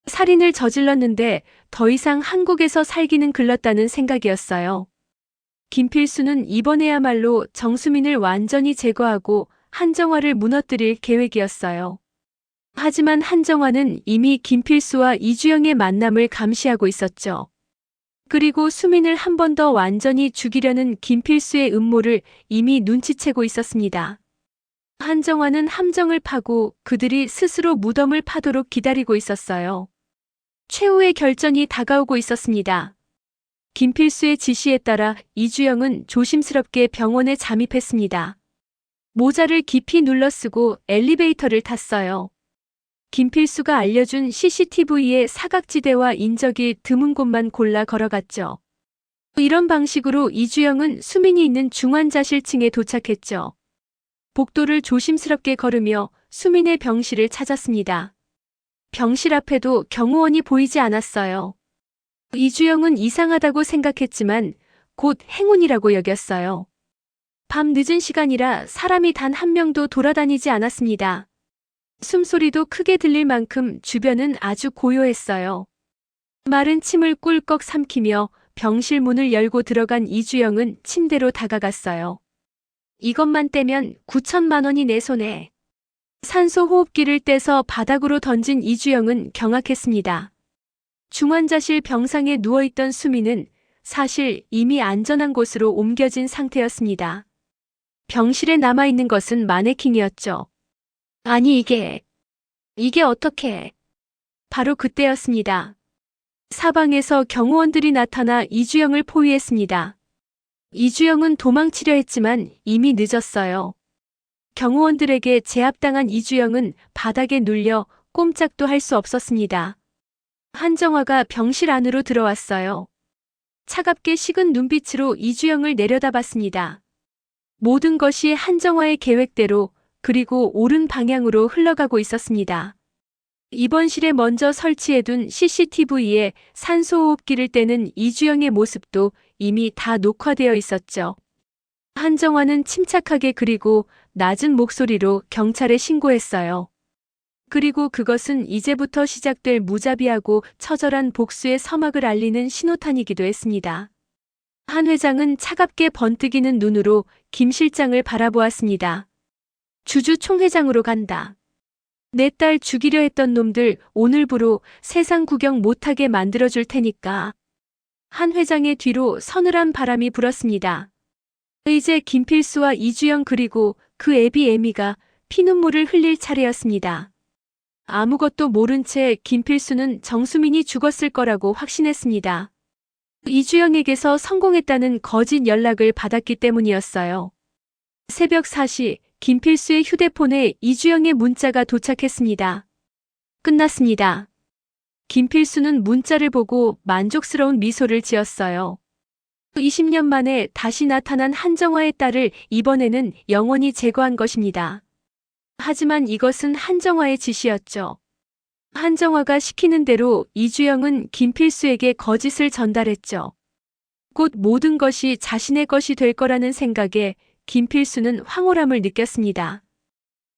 살인을 저질렀는데 더 이상 한국에서 살기는 글렀다는 생각이었어요. 김필수는 이번에야말로 정수민을 완전히 제거하고 한정화를 무너뜨릴 계획이었어요. 하지만 한정화는 이미 김필수와 이주영의 만남을 감시하고 있었죠. 그리고 수민을 한 번 더 완전히 죽이려는 김필수의 음모를 이미 눈치채고 있었습니다. 한정화는 함정을 파고 그들이 스스로 무덤을 파도록 기다리고 있었어요. 최후의 결전이 다가오고 있었습니다. 김필수의 지시에 따라 이주영은 조심스럽게 병원에 잠입했습니다. 모자를 깊이 눌러쓰고 엘리베이터를 탔어요. 김필수가 알려준 CCTV의 사각지대와 인적이 드문 곳만 골라 걸어갔죠. 이런 방식으로 이주영은 수민이 있는 중환자실 층에 도착했죠. 복도를 조심스럽게 걸으며 수민의 병실을 찾았습니다. 병실 앞에도 경호원이 보이지 않았어요. 이주영은 이상하다고 생각했지만 곧 행운이라고 여겼어요. 밤 늦은 시간이라 사람이 단 한 명도 돌아다니지 않았습니다. 숨소리도 크게 들릴 만큼 주변은 아주 고요했어요. 마른 침을 꿀꺽 삼키며 병실 문을 열고 들어간 이주영은 침대로 다가갔어요. 이것만 떼면 9천만 원이 내 손에. 산소 호흡기를 떼서 바닥으로 던진 이주영은 경악했습니다. 중환자실 병상에 누워있던 수민은 사실 이미 안전한 곳으로 옮겨진 상태였습니다. 병실에 남아있는 것은 마네킹이었죠. 아니 이게 어떻게. 바로 그때였습니다. 사방에서 경호원들이 나타나 이주영을 포위했습니다. 이주영은 도망치려 했지만 이미 늦었어요. 경호원들에게 제압당한 이주영은 바닥에 눌려 꼼짝도 할 수 없었습니다. 한정화가 병실 안으로 들어왔어요. 차갑게 식은 눈빛으로 이주영을 내려다봤습니다. 모든 것이 한정화의 계획대로 그리고 옳은 방향으로 흘러가고 있었습니다. 입원실에 먼저 설치해둔 CCTV에 산소호흡기를 떼는 이주영의 모습도 이미 다 녹화되어 있었죠. 한정화는 침착하게 그리고 낮은 목소리로 경찰에 신고했어요. 그리고 그것은 이제부터 시작될 무자비하고 처절한 복수의 서막을 알리는 신호탄이기도 했습니다. 한 회장은 차갑게 번뜩이는 눈으로 김 실장을 바라보았습니다. 주주 총회장으로 간다. 내 딸 죽이려 했던 놈들 오늘부로 세상 구경 못하게 만들어줄 테니까. 한 회장의 뒤로 서늘한 바람이 불었습니다. 이제 김필수와 이주영 그리고 그 애비 애미가 피눈물을 흘릴 차례였습니다. 아무것도 모른 채 김필수는 정수민이 죽었을 거라고 확신했습니다. 이주영에게서 성공했다는 거짓 연락을 받았기 때문이었어요. 새벽 4시 김필수의 휴대폰에 이주영의 문자가 도착했습니다. 끝났습니다. 김필수는 문자를 보고 만족스러운 미소를 지었어요. 20년 만에 다시 나타난 한정화의 딸을 이번에는 영원히 제거한 것입니다. 하지만 이것은 한정화의 지시였죠. 한정화가 시키는 대로 이주영은 김필수에게 거짓을 전달했죠. 곧 모든 것이 자신의 것이 될 거라는 생각에 김필수는 황홀함을 느꼈습니다.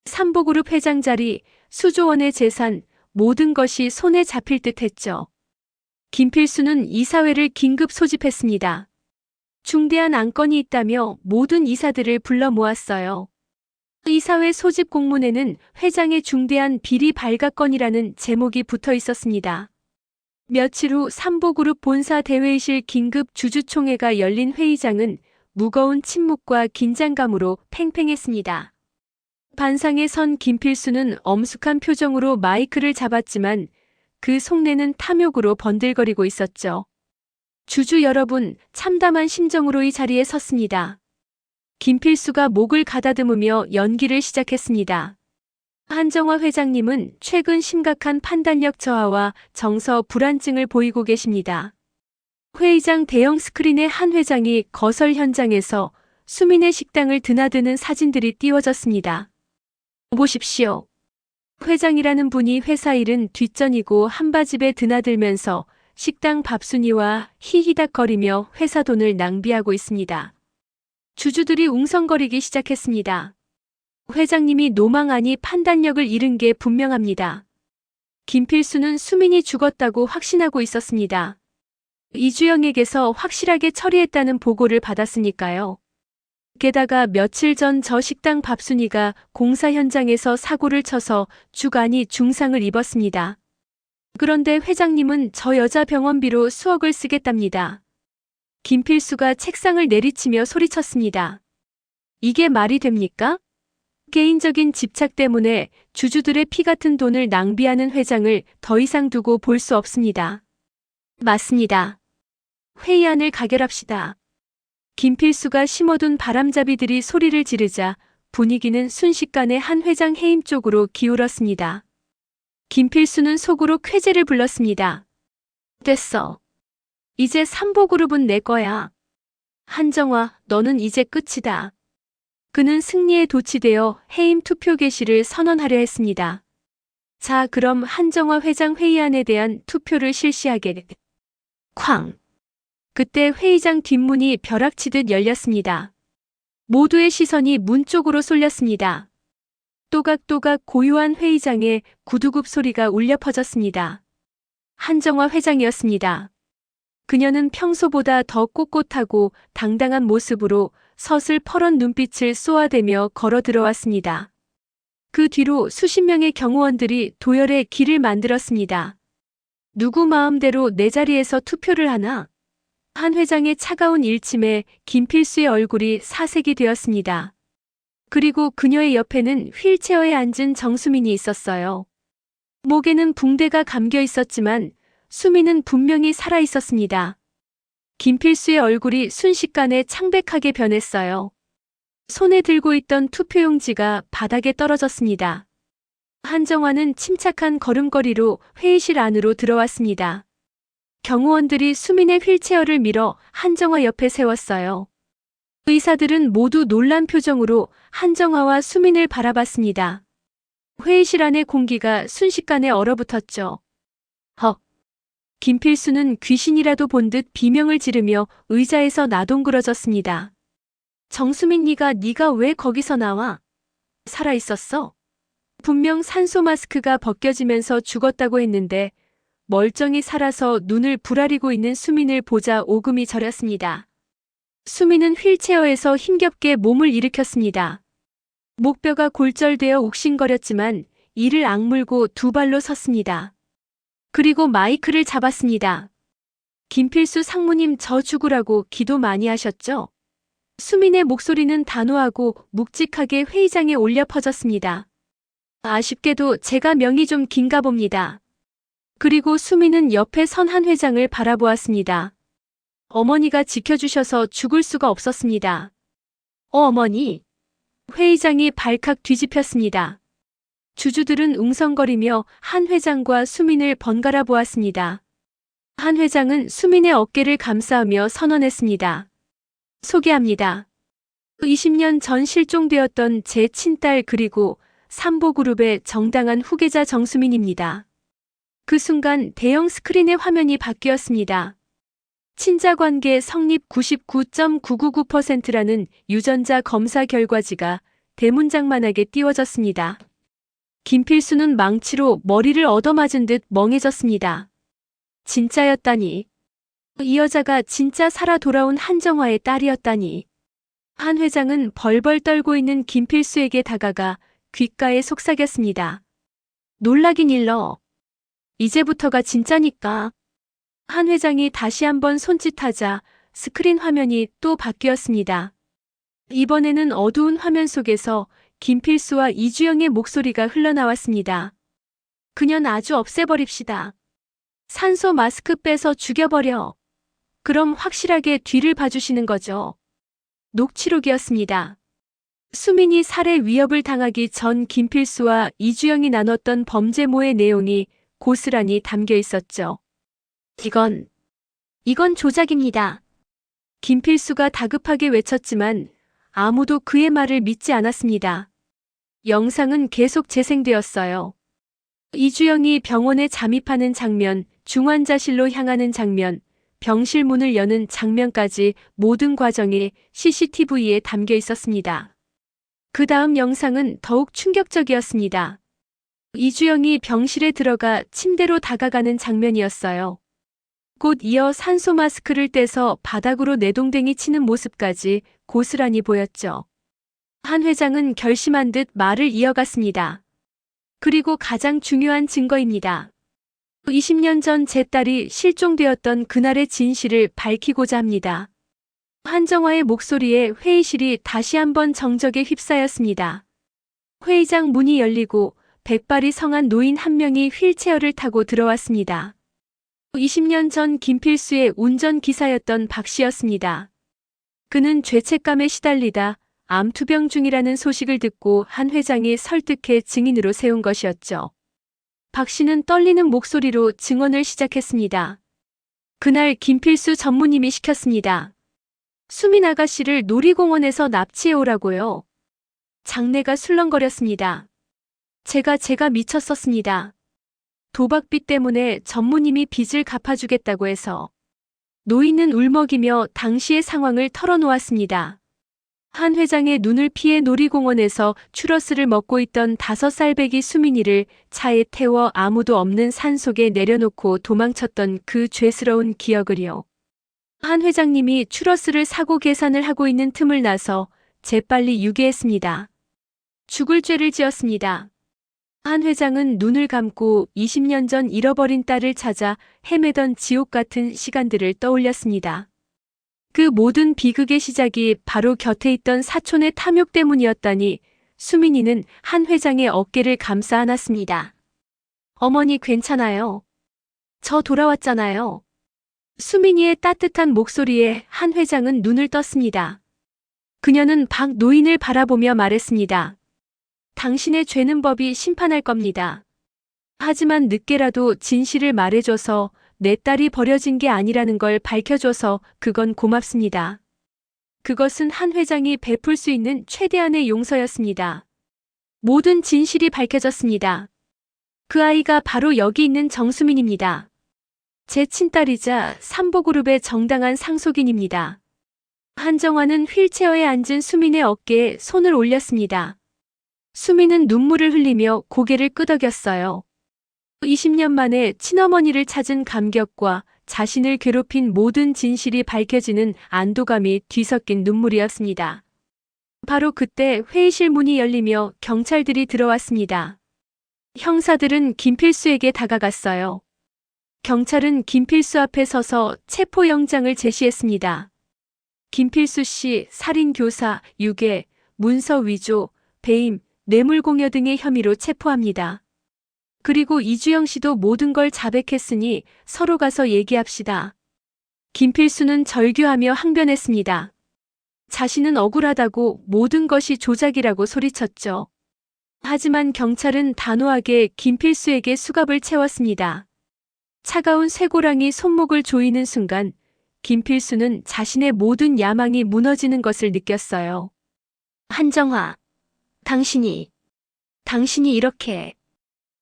삼보그룹 회장 자리, 수조 원의 재산, 모든 것이 손에 잡힐 듯 했죠. 김필수는 이사회를 긴급 소집했습니다. 중대한 안건이 있다며 모든 이사들을 불러 모았어요. 이사회 소집 공문에는 회장의 중대한 비리 발각건이라는 제목이 붙어 있었습니다. 며칠 후 삼보그룹 본사 대회의실 긴급 주주총회가 열린 회의장은 무거운 침묵과 긴장감으로 팽팽했습니다. 반상에 선 김필수는 엄숙한 표정으로 마이크를 잡았지만 그 속내는 탐욕으로 번들거리고 있었죠. 주주 여러분, 참담한 심정으로 이 자리에 섰습니다. 김필수가 목을 가다듬으며 연기를 시작했습니다. 한정화 회장님은 최근 심각한 판단력 저하와 정서 불안증을 보이고 계십니다. 회의장 대형 스크린에 한 회장이 거설 현장에서 수민의 식당을 드나드는 사진들이 띄워졌습니다. 보십시오. 회장이라는 분이 회사 일은 뒷전이고 한바집에 드나들면서 식당 밥순이와 히히닥거리며 회사 돈을 낭비하고 있습니다. 주주들이 웅성거리기 시작했습니다. 회장님이 노망 아니 판단력을 잃은 게 분명합니다. 김필수는 수민이 죽었다고 확신하고 있었습니다. 이주영에게서 확실하게 처리했다는 보고를 받았으니까요. 게다가 며칠 전 저 식당 밥순이가 공사 현장에서 사고를 쳐서 주간이 중상을 입었습니다. 그런데 회장님은 저 여자 병원비로 수억을 쓰겠답니다. 김필수가 책상을 내리치며 소리쳤습니다. 이게 말이 됩니까? 개인적인 집착 때문에 주주들의 피 같은 돈을 낭비하는 회장을 더 이상 두고 볼 수 없습니다. 맞습니다. 회의안을 가결합시다. 김필수가 심어둔 바람잡이들이 소리를 지르자 분위기는 순식간에 한 회장 해임 쪽으로 기울었습니다. 김필수는 속으로 쾌재를 불렀습니다. 됐어. 이제 삼보그룹은 내 거야. 한정화, 너는 이제 끝이다. 그는 승리에 도취되어 해임 투표 개시를 선언하려 했습니다. 자, 그럼 한정화 회장 회의안에 대한 투표를 실시하게. 쾅. 그때 회의장 뒷문이 벼락치듯 열렸습니다. 모두의 시선이 문 쪽으로 쏠렸습니다. 또각또각 고요한 회의장에 구두굽 소리가 울려 퍼졌습니다. 한정화 회장이었습니다. 그녀는 평소보다 더 꼿꼿하고 당당한 모습으로 서슬 퍼런 눈빛을 쏘아대며 걸어 들어왔습니다. 그 뒤로 수십 명의 경호원들이 도열의 길을 만들었습니다. 누구 마음대로 내 자리에서 투표를 하나? 한 회장의 차가운 일침에 김필수의 얼굴이 사색이 되었습니다. 그리고 그녀의 옆에는 휠체어에 앉은 정수민이 있었어요. 목에는 붕대가 감겨 있었지만 수민은 분명히 살아 있었습니다. 김필수의 얼굴이 순식간에 창백하게 변했어요. 손에 들고 있던 투표용지가 바닥에 떨어졌습니다. 한정화는 침착한 걸음걸이로 회의실 안으로 들어왔습니다. 경호원들이 수민의 휠체어를 밀어 한정화 옆에 세웠어요. 의사들은 모두 놀란 표정으로 한정화와 수민을 바라봤습니다. 회의실 안의 공기가 순식간에 얼어붙었죠. 헉! 김필수는 귀신이라도 본 듯 비명을 지르며 의자에서 나동그러졌습니다. 정수민 네가 왜 거기서 나와? 살아있었어? 분명 산소 마스크가 벗겨지면서 죽었다고 했는데 멀쩡히 살아서 눈을 부라리고 있는 수민을 보자 오금이 저렸습니다. 수민은 휠체어에서 힘겹게 몸을 일으켰습니다. 목뼈가 골절되어 욱신거렸지만 이를 악물고 두 발로 섰습니다. 그리고 마이크를 잡았습니다. 김필수 상무님 저 죽으라고 기도 많이 하셨죠? 수민의 목소리는 단호하고 묵직하게 회의장에 올려 퍼졌습니다. 아쉽게도 제가 명이 좀 긴가 봅니다. 그리고 수민은 옆에 선 한 회장을 바라보았습니다. 어머니가 지켜주셔서 죽을 수가 없었습니다. 어머니. 회의장이 발칵 뒤집혔습니다. 주주들은 웅성거리며 한 회장과 수민을 번갈아 보았습니다. 한 회장은 수민의 어깨를 감싸며 선언했습니다. 소개합니다. 20년 전 실종되었던 제 친딸 그리고 삼보그룹의 정당한 후계자 정수민입니다. 그 순간 대형 스크린의 화면이 바뀌었습니다. 친자관계 성립 99.999%라는 유전자 검사 결과지가 대문짝만하게 띄워졌습니다. 김필수는 망치로 머리를 얻어맞은 듯 멍해졌습니다. 진짜였다니. 이 여자가 진짜 살아 돌아온 한정화의 딸이었다니. 한 회장은 벌벌 떨고 있는 김필수에게 다가가 귓가에 속삭였습니다. 놀라긴 일러. 이제부터가 진짜니까. 한 회장이 다시 한번 손짓하자 스크린 화면이 또 바뀌었습니다. 이번에는 어두운 화면 속에서 김필수와 이주영의 목소리가 흘러나왔습니다. 그년 아주 없애버립시다. 산소 마스크 빼서 죽여버려. 그럼 확실하게 뒤를 봐주시는 거죠. 녹취록이었습니다. 수민이 살해 위협을 당하기 전 김필수와 이주영이 나눴던 범죄모의 내용이 고스란히 담겨 있었죠. 이건 조작입니다. 김필수가 다급하게 외쳤지만 아무도 그의 말을 믿지 않았습니다. 영상은 계속 재생되었어요. 이주영이 병원에 잠입하는 장면, 중환자실로 향하는 장면, 병실 문을 여는 장면까지 모든 과정이 CCTV에 담겨 있었습니다. 그 다음 영상은 더욱 충격적이었습니다. 이주영이 병실에 들어가 침대로 다가가는 장면이었어요. 곧 이어 산소 마스크를 떼서 바닥으로 내동댕이 치는 모습까지 고스란히 보였죠. 한 회장은 결심한 듯 말을 이어갔습니다. 그리고 가장 중요한 증거입니다. 20년 전 제 딸이 실종되었던 그날의 진실을 밝히고자 합니다. 한정화의 목소리에 회의실이 다시 한번 정적에 휩싸였습니다. 회의장 문이 열리고 백발이 성한 노인 한 명이 휠체어를 타고 들어왔습니다. 20년 전 김필수의 운전기사였던 박 씨였습니다. 그는 죄책감에 시달리다 암투병 중이라는 소식을 듣고 한 회장이 설득해 증인으로 세운 것이었죠. 박 씨는 떨리는 목소리로 증언을 시작했습니다. 그날 김필수 전무님이 시켰습니다. 수민 아가씨를 놀이공원에서 납치해 오라고요. 장내가 술렁거렸습니다. 제가 미쳤었습니다. 도박빚 때문에 전무님이 빚을 갚아주겠다고 해서. 노인은 울먹이며 당시의 상황을 털어놓았습니다. 한 회장의 눈을 피해 놀이공원에서 추러스를 먹고 있던 5살 배기 수민이를 차에 태워 아무도 없는 산속에 내려놓고 도망쳤던 그 죄스러운 기억을요. 한 회장님이 추러스를 사고 계산을 하고 있는 틈을 나서 재빨리 유괴했습니다. 죽을 죄를 지었습니다. 한 회장은 눈을 감고 20년 전 잃어버린 딸을 찾아 헤매던 지옥 같은 시간들을 떠올렸습니다. 그 모든 비극의 시작이 바로 곁에 있던 사촌의 탐욕 때문이었다니 수민이는 한 회장의 어깨를 감싸 안았습니다. 어머니 괜찮아요. 저 돌아왔잖아요. 수민이의 따뜻한 목소리에 한 회장은 눈을 떴습니다. 그녀는 박 노인을 바라보며 말했습니다. 당신의 죄는 법이 심판할 겁니다. 하지만 늦게라도 진실을 말해줘서 내 딸이 버려진 게 아니라는 걸 밝혀줘서 그건 고맙습니다. 그것은 한 회장이 베풀 수 있는 최대한의 용서였습니다. 모든 진실이 밝혀졌습니다. 그 아이가 바로 여기 있는 정수민입니다. 제 친딸이자 삼보그룹의 정당한 상속인입니다. 한정화는 휠체어에 앉은 수민의 어깨에 손을 올렸습니다. 수민은 눈물을 흘리며 고개를 끄덕였어요. 20년 만에 친어머니를 찾은 감격과 자신을 괴롭힌 모든 진실이 밝혀지는 안도감이 뒤섞인 눈물이었습니다. 바로 그때 회의실 문이 열리며 경찰들이 들어왔습니다. 형사들은 김필수에게 다가갔어요. 경찰은 김필수 앞에 서서 체포영장을 제시했습니다. 김필수 씨 살인교사, 유괴, 문서 위조, 배임, 뇌물공여 등의 혐의로 체포합니다. 그리고 이주영 씨도 모든 걸 자백했으니 서로 가서 얘기합시다. 김필수는 절규하며 항변했습니다. 자신은 억울하다고 모든 것이 조작이라고 소리쳤죠. 하지만 경찰은 단호하게 김필수에게 수갑을 채웠습니다. 차가운 쇠고랑이 손목을 조이는 순간 김필수는 자신의 모든 야망이 무너지는 것을 느꼈어요. 한정화, 당신이 이렇게.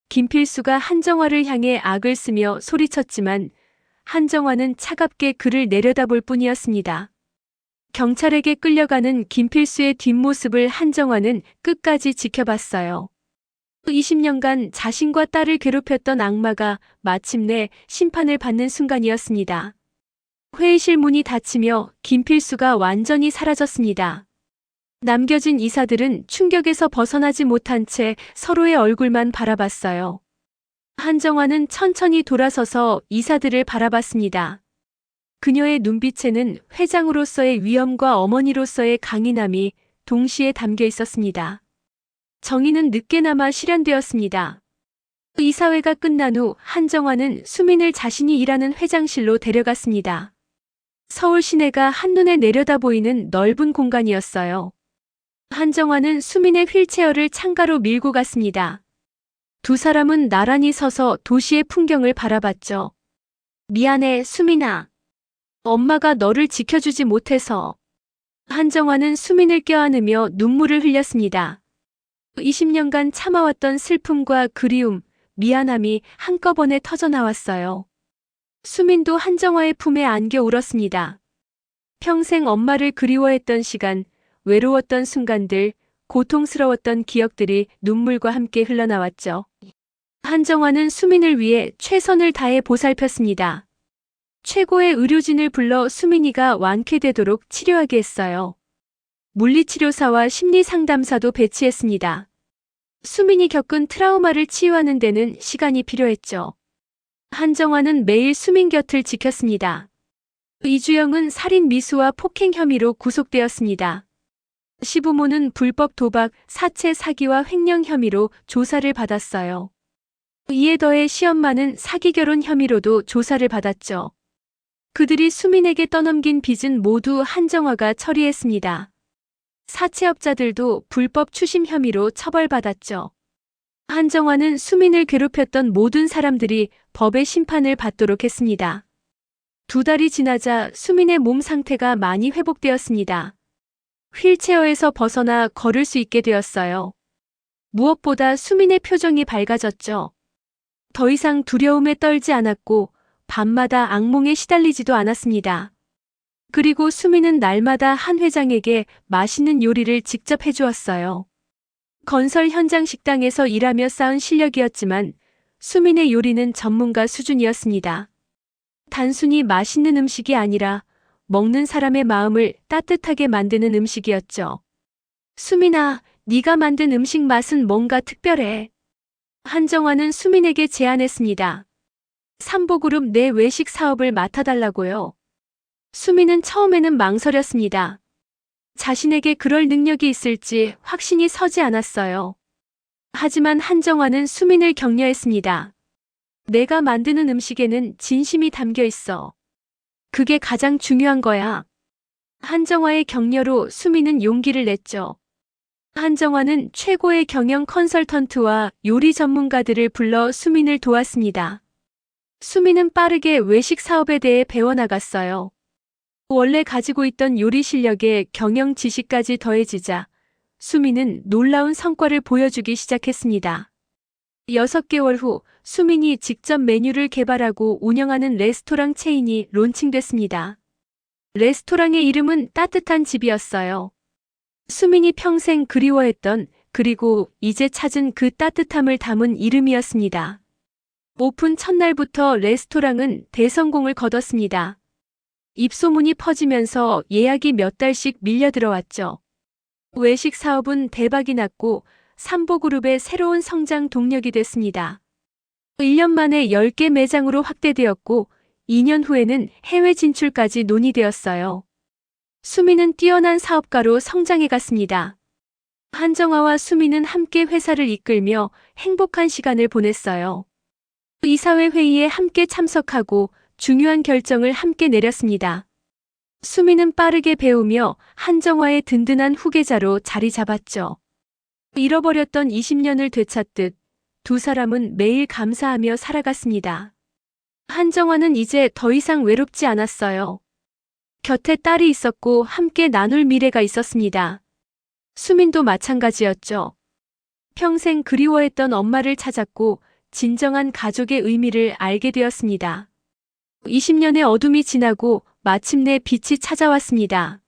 김필수가 한정화를 향해 악을 쓰며 소리쳤지만 한정화는 차갑게 그를 내려다볼 뿐이었습니다. 경찰에게 끌려가는 김필수의 뒷모습을 한정화는 끝까지 지켜봤어요. 20년간 자신과 딸을 괴롭혔던 악마가 마침내 심판을 받는 순간이었습니다. 회의실 문이 닫히며 김필수가 완전히 사라졌습니다. 남겨진 이사들은 충격에서 벗어나지 못한 채 서로의 얼굴만 바라봤어요. 한정화는 천천히 돌아서서 이사들을 바라봤습니다. 그녀의 눈빛에는 회장으로서의 위엄과 어머니로서의 강인함이 동시에 담겨 있었습니다. 정의는 늦게나마 실현되었습니다. 이사회가 끝난 후 한정화는 수민을 자신이 일하는 회장실로 데려갔습니다. 서울 시내가 한눈에 내려다 보이는 넓은 공간이었어요. 한정화는 수민의 휠체어를 창가로 밀고 갔습니다. 두 사람은 나란히 서서 도시의 풍경을 바라봤죠. 미안해, 수민아. 엄마가 너를 지켜주지 못해서. 한정화는 수민을 껴안으며 눈물을 흘렸습니다. 20년간 참아왔던 슬픔과 그리움, 미안함이 한꺼번에 터져나왔어요. 수민도 한정화의 품에 안겨 울었습니다. 평생 엄마를 그리워했던 시간, 외로웠던 순간들, 고통스러웠던 기억들이 눈물과 함께 흘러나왔죠. 한정화는 수민을 위해 최선을 다해 보살폈습니다. 최고의 의료진을 불러 수민이가 완쾌되도록 치료하게 했어요. 물리치료사와 심리상담사도 배치했습니다. 수민이 겪은 트라우마를 치유하는 데는 시간이 필요했죠. 한정화는 매일 수민 곁을 지켰습니다. 이주영은 살인 미수와 폭행 혐의로 구속되었습니다. 시부모는 불법 도박, 사채 사기와 횡령 혐의로 조사를 받았어요. 이에 더해 시엄마는 사기 결혼 혐의로도 조사를 받았죠. 그들이 수민에게 떠넘긴 빚은 모두 한정화가 처리했습니다. 사채업자들도 불법 추심 혐의로 처벌받았죠. 한정화는 수민을 괴롭혔던 모든 사람들이 법의 심판을 받도록 했습니다. 2달이 지나자 수민의 몸 상태가 많이 회복되었습니다. 휠체어에서 벗어나 걸을 수 있게 되었어요. 무엇보다 수민의 표정이 밝아졌죠. 더 이상 두려움에 떨지 않았고 밤마다 악몽에 시달리지도 않았습니다. 그리고 수민은 날마다 한 회장에게 맛있는 요리를 직접 해주었어요. 건설 현장 식당에서 일하며 쌓은 실력이었지만 수민의 요리는 전문가 수준이었습니다. 단순히 맛있는 음식이 아니라 먹는 사람의 마음을 따뜻하게 만드는 음식이었죠. 수민아, 네가 만든 음식 맛은 뭔가 특별해. 한정화는 수민에게 제안했습니다. 삼보그룹 내 외식 사업을 맡아달라고요. 수민은 처음에는 망설였습니다. 자신에게 그럴 능력이 있을지 확신이 서지 않았어요. 하지만 한정화는 수민을 격려했습니다. 내가 만드는 음식에는 진심이 담겨 있어. 그게 가장 중요한 거야. 한정화의 격려로 수민은 용기를 냈죠. 한정화는 최고의 경영 컨설턴트와 요리 전문가들을 불러 수민을 도왔습니다. 수민은 빠르게 외식 사업에 대해 배워나갔어요. 원래 가지고 있던 요리 실력에 경영 지식까지 더해지자 수민은 놀라운 성과를 보여주기 시작했습니다. 6개월 후 수민이 직접 메뉴를 개발하고 운영하는 레스토랑 체인이 론칭됐습니다. 레스토랑의 이름은 따뜻한 집이었어요. 수민이 평생 그리워했던 그리고 이제 찾은 그 따뜻함을 담은 이름이었습니다. 오픈 첫날부터 레스토랑은 대성공을 거뒀습니다. 입소문이 퍼지면서 예약이 몇 달씩 밀려 들어왔죠. 외식 사업은 대박이 났고 삼보그룹의 새로운 성장 동력이 됐습니다. 1년 만에 10개 매장으로 확대되었고 2년 후에는 해외 진출까지 논의되었어요. 수민은 뛰어난 사업가로 성장해 갔습니다. 한정화와 수민은 함께 회사를 이끌며 행복한 시간을 보냈어요. 이사회 회의에 함께 참석하고 중요한 결정을 함께 내렸습니다. 수민은 빠르게 배우며 한정화의 든든한 후계자로 자리 잡았죠. 잃어버렸던 20년을 되찾듯 두 사람은 매일 감사하며 살아갔습니다. 한정화는 이제 더 이상 외롭지 않았어요. 곁에 딸이 있었고 함께 나눌 미래가 있었습니다. 수민도 마찬가지였죠. 평생 그리워했던 엄마를 찾았고 진정한 가족의 의미를 알게 되었습니다. 20년의 어둠이 지나고 마침내 빛이 찾아왔습니다.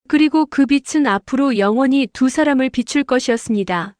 그리고 그 빛은 앞으로 영원히 두 사람을 비출 것이었습니다.